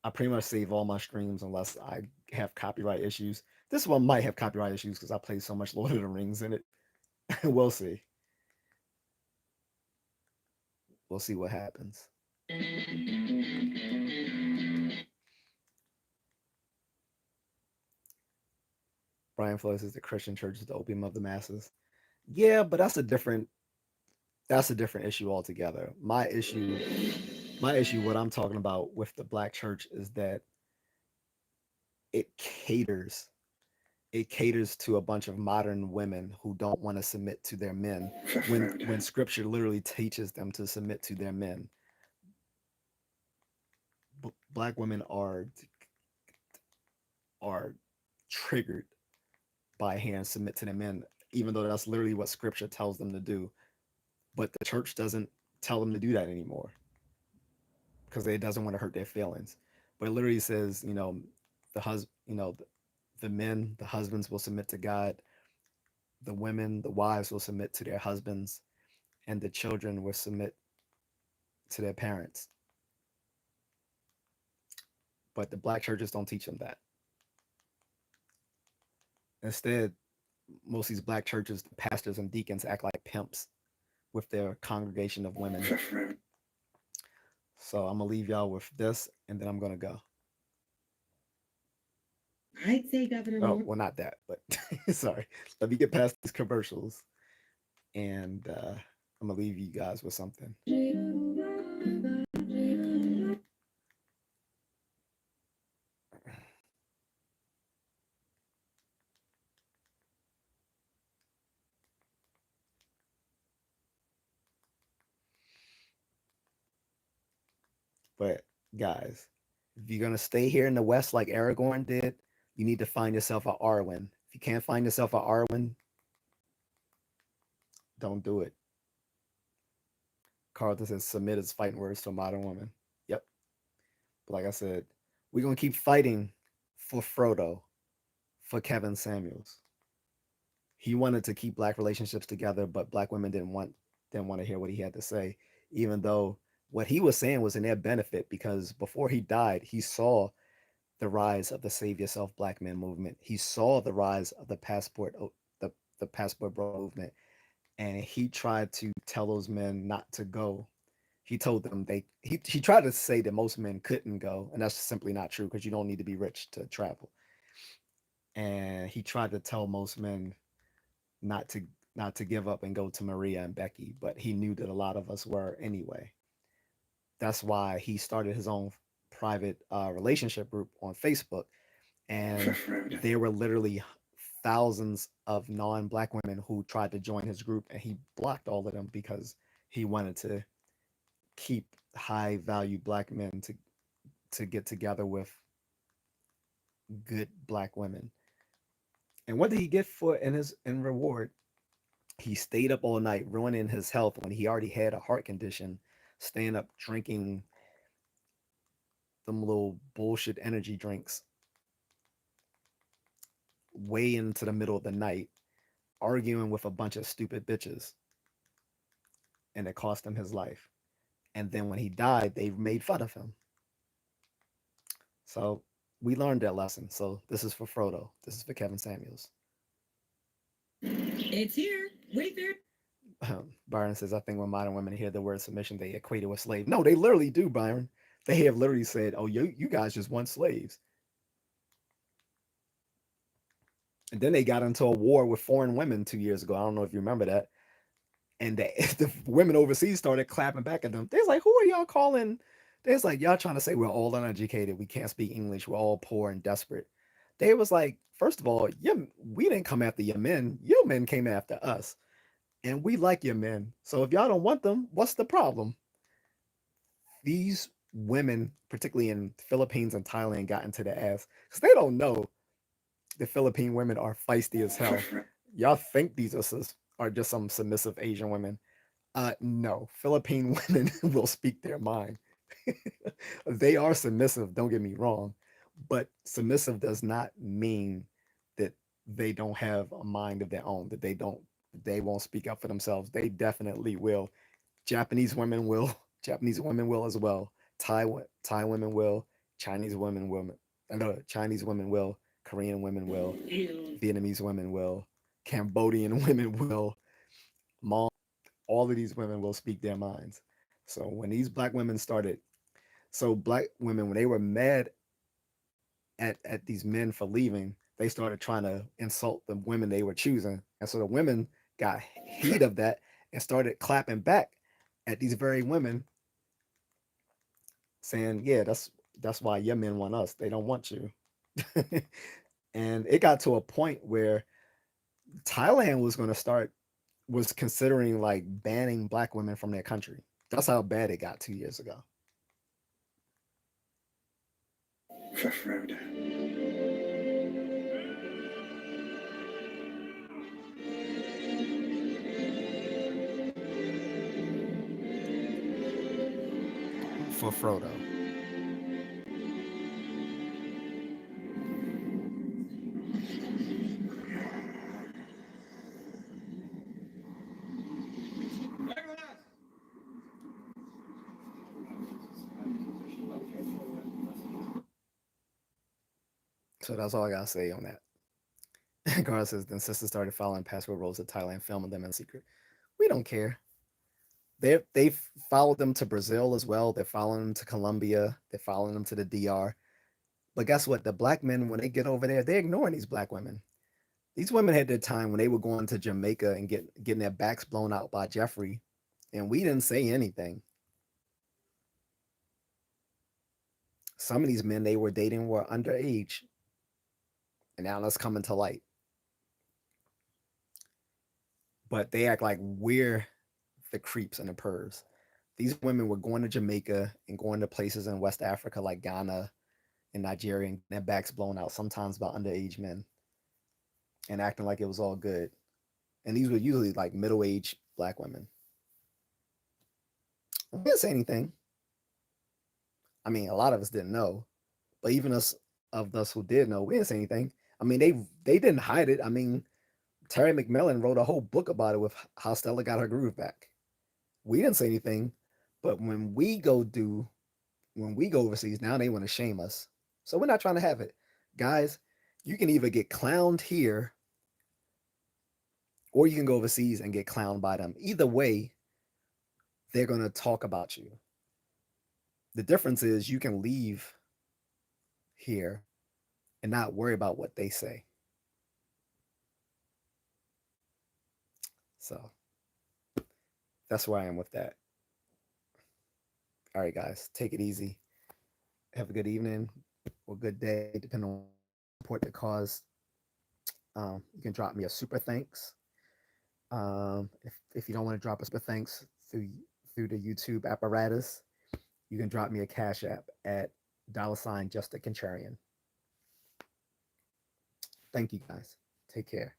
I pretty much save all my streams unless I have copyright issues. This one might have copyright issues because I play so much Lord of the Rings in it. We'll see. We'll see what happens. Brian Floyd says the Christian church is the opium of the masses. Yeah, but that's a different issue altogether. My issue, what I'm talking about with the black church is that it caters it caters to a bunch of modern women who don't want to submit to their men when scripture literally teaches them to submit to their men. black women are triggered by hand submit to the men, even though that's literally what scripture tells them to do. But the church doesn't tell them to do that anymore because it doesn't want to hurt their feelings. But it literally says, the men, the husbands will submit to God, the women, the wives will submit to their husbands, and the children will submit to their parents. But the black churches don't teach them that. Instead, most of these black churches, the pastors and deacons act like pimps with their congregation of women. So I'm gonna leave y'all with this, and then I'm gonna go. I'd say Governor Oh, Moore. well, not that, but sorry. Let me get past these commercials, and I'm gonna leave you guys with something. But guys, if you're gonna stay here in the West like Aragorn did, you need to find yourself a Arwen. If you can't find yourself a Arwen, don't do it. Carlton says submit is fighting words for modern woman. Yep. But like I said, we're gonna keep fighting for Frodo, for Kevin Samuels. He wanted to keep black relationships together, but black women didn't want to hear what he had to say, even though what he was saying was in their benefit because before he died, he saw the rise of the Save Yourself Black Men movement. He saw the rise of the passport bro movement, and he tried to tell those men not to go. He told them he tried to say that most men couldn't go, and that's simply not true because you don't need to be rich to travel. And he tried to tell most men not to not to give up and go to Maria and Becky, but he knew that a lot of us were anyway. That's why he started his own private relationship group on Facebook, and there were literally thousands of non-black women who tried to join his group, and he blocked all of them because he wanted to keep high value black men to get together with good black women. And what did he get for in reward? He stayed up all night, ruining his health when he already had a heart condition, staying up drinking them little bullshit energy drinks way into the middle of the night, arguing with a bunch of stupid bitches, and it cost him his life. And then when he died, they made fun of him. So we learned that lesson. So this is for Frodo. This is for Kevin Samuels. It's here. Wayfair. Byron says, I think when modern women hear the word submission, they equate it with slave. No, they literally do, Byron. They have literally said, oh, you guys just want slaves. And then they got into a war with foreign women 2 years ago. I don't know if you remember that. And the women overseas started clapping back at them. They're like, who are y'all calling? They're like, y'all trying to say we're all uneducated. We can't speak English. We're all poor and desperate. They was like, first of all, we didn't come after your men. Your men came after us. And we like your men. So if y'all don't want them, what's the problem? These women, particularly in the Philippines and Thailand, got into the ass because they don't know the Philippine women are feisty as hell. Y'all think these are just some submissive Asian women. No, Philippine women will speak their mind. They are submissive, don't get me wrong, but submissive does not mean that they don't have a mind of their own, that they won't speak up for themselves. They definitely will. Japanese women will. Japanese women will as well. Thai women will. Chinese women will. No, Chinese women will. Korean women will. Vietnamese women will. Cambodian women will. Mong, all of these women will speak their minds. So when these black women started, so black women, when they were mad at these men for leaving, they started trying to insult the women they were choosing. And so the women got heat of that and started clapping back at these very women, saying, yeah, that's why your men want us. They don't want you. And it got to a point where Thailand was considering like banning black women from their country. That's how bad it got 2 years ago. For Frodo. For Frodo. So that's all I gotta say on that. Gar says then sisters started following passport rolls to Thailand, filming them in secret. We don't care. They've followed them to Brazil as well. They're following them to Colombia. They're following them to the DR. But guess what? The black men, when they get over there, they're ignoring these black women. These women had their time when they were going to Jamaica and getting their backs blown out by Jeffrey, and we didn't say anything. Some of these men they were dating were underage, and now that's coming to light. But they act like we're the creeps and the pervs. These women were going to Jamaica and going to places in West Africa like Ghana and Nigeria and getting their backs blown out, sometimes by underage men, and acting like it was all good. And these were usually like middle-aged black women. We didn't say anything. I mean, a lot of us didn't know, but even us who did know, we didn't say anything. I mean, they didn't hide it. I mean, Terry McMillan wrote a whole book about it with how Stella got her groove back. We didn't say anything, but when we go overseas, now they want to shame us. So we're not trying to have it, guys. You can either get clowned here, or you can go overseas and get clowned by them. Either way, they're gonna talk about you. The difference is you can leave here and not worry about what they say. So that's where I am with that. All right, guys, take it easy. Have a good evening or good day, depending on support the cause. You can drop me a super thanks. If you don't want to drop a super thanks through the YouTube apparatus, you can drop me a cash app at $ Just A Contrarian. Thank you guys. Take care.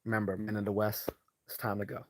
Remember, men in the West, it's time to go.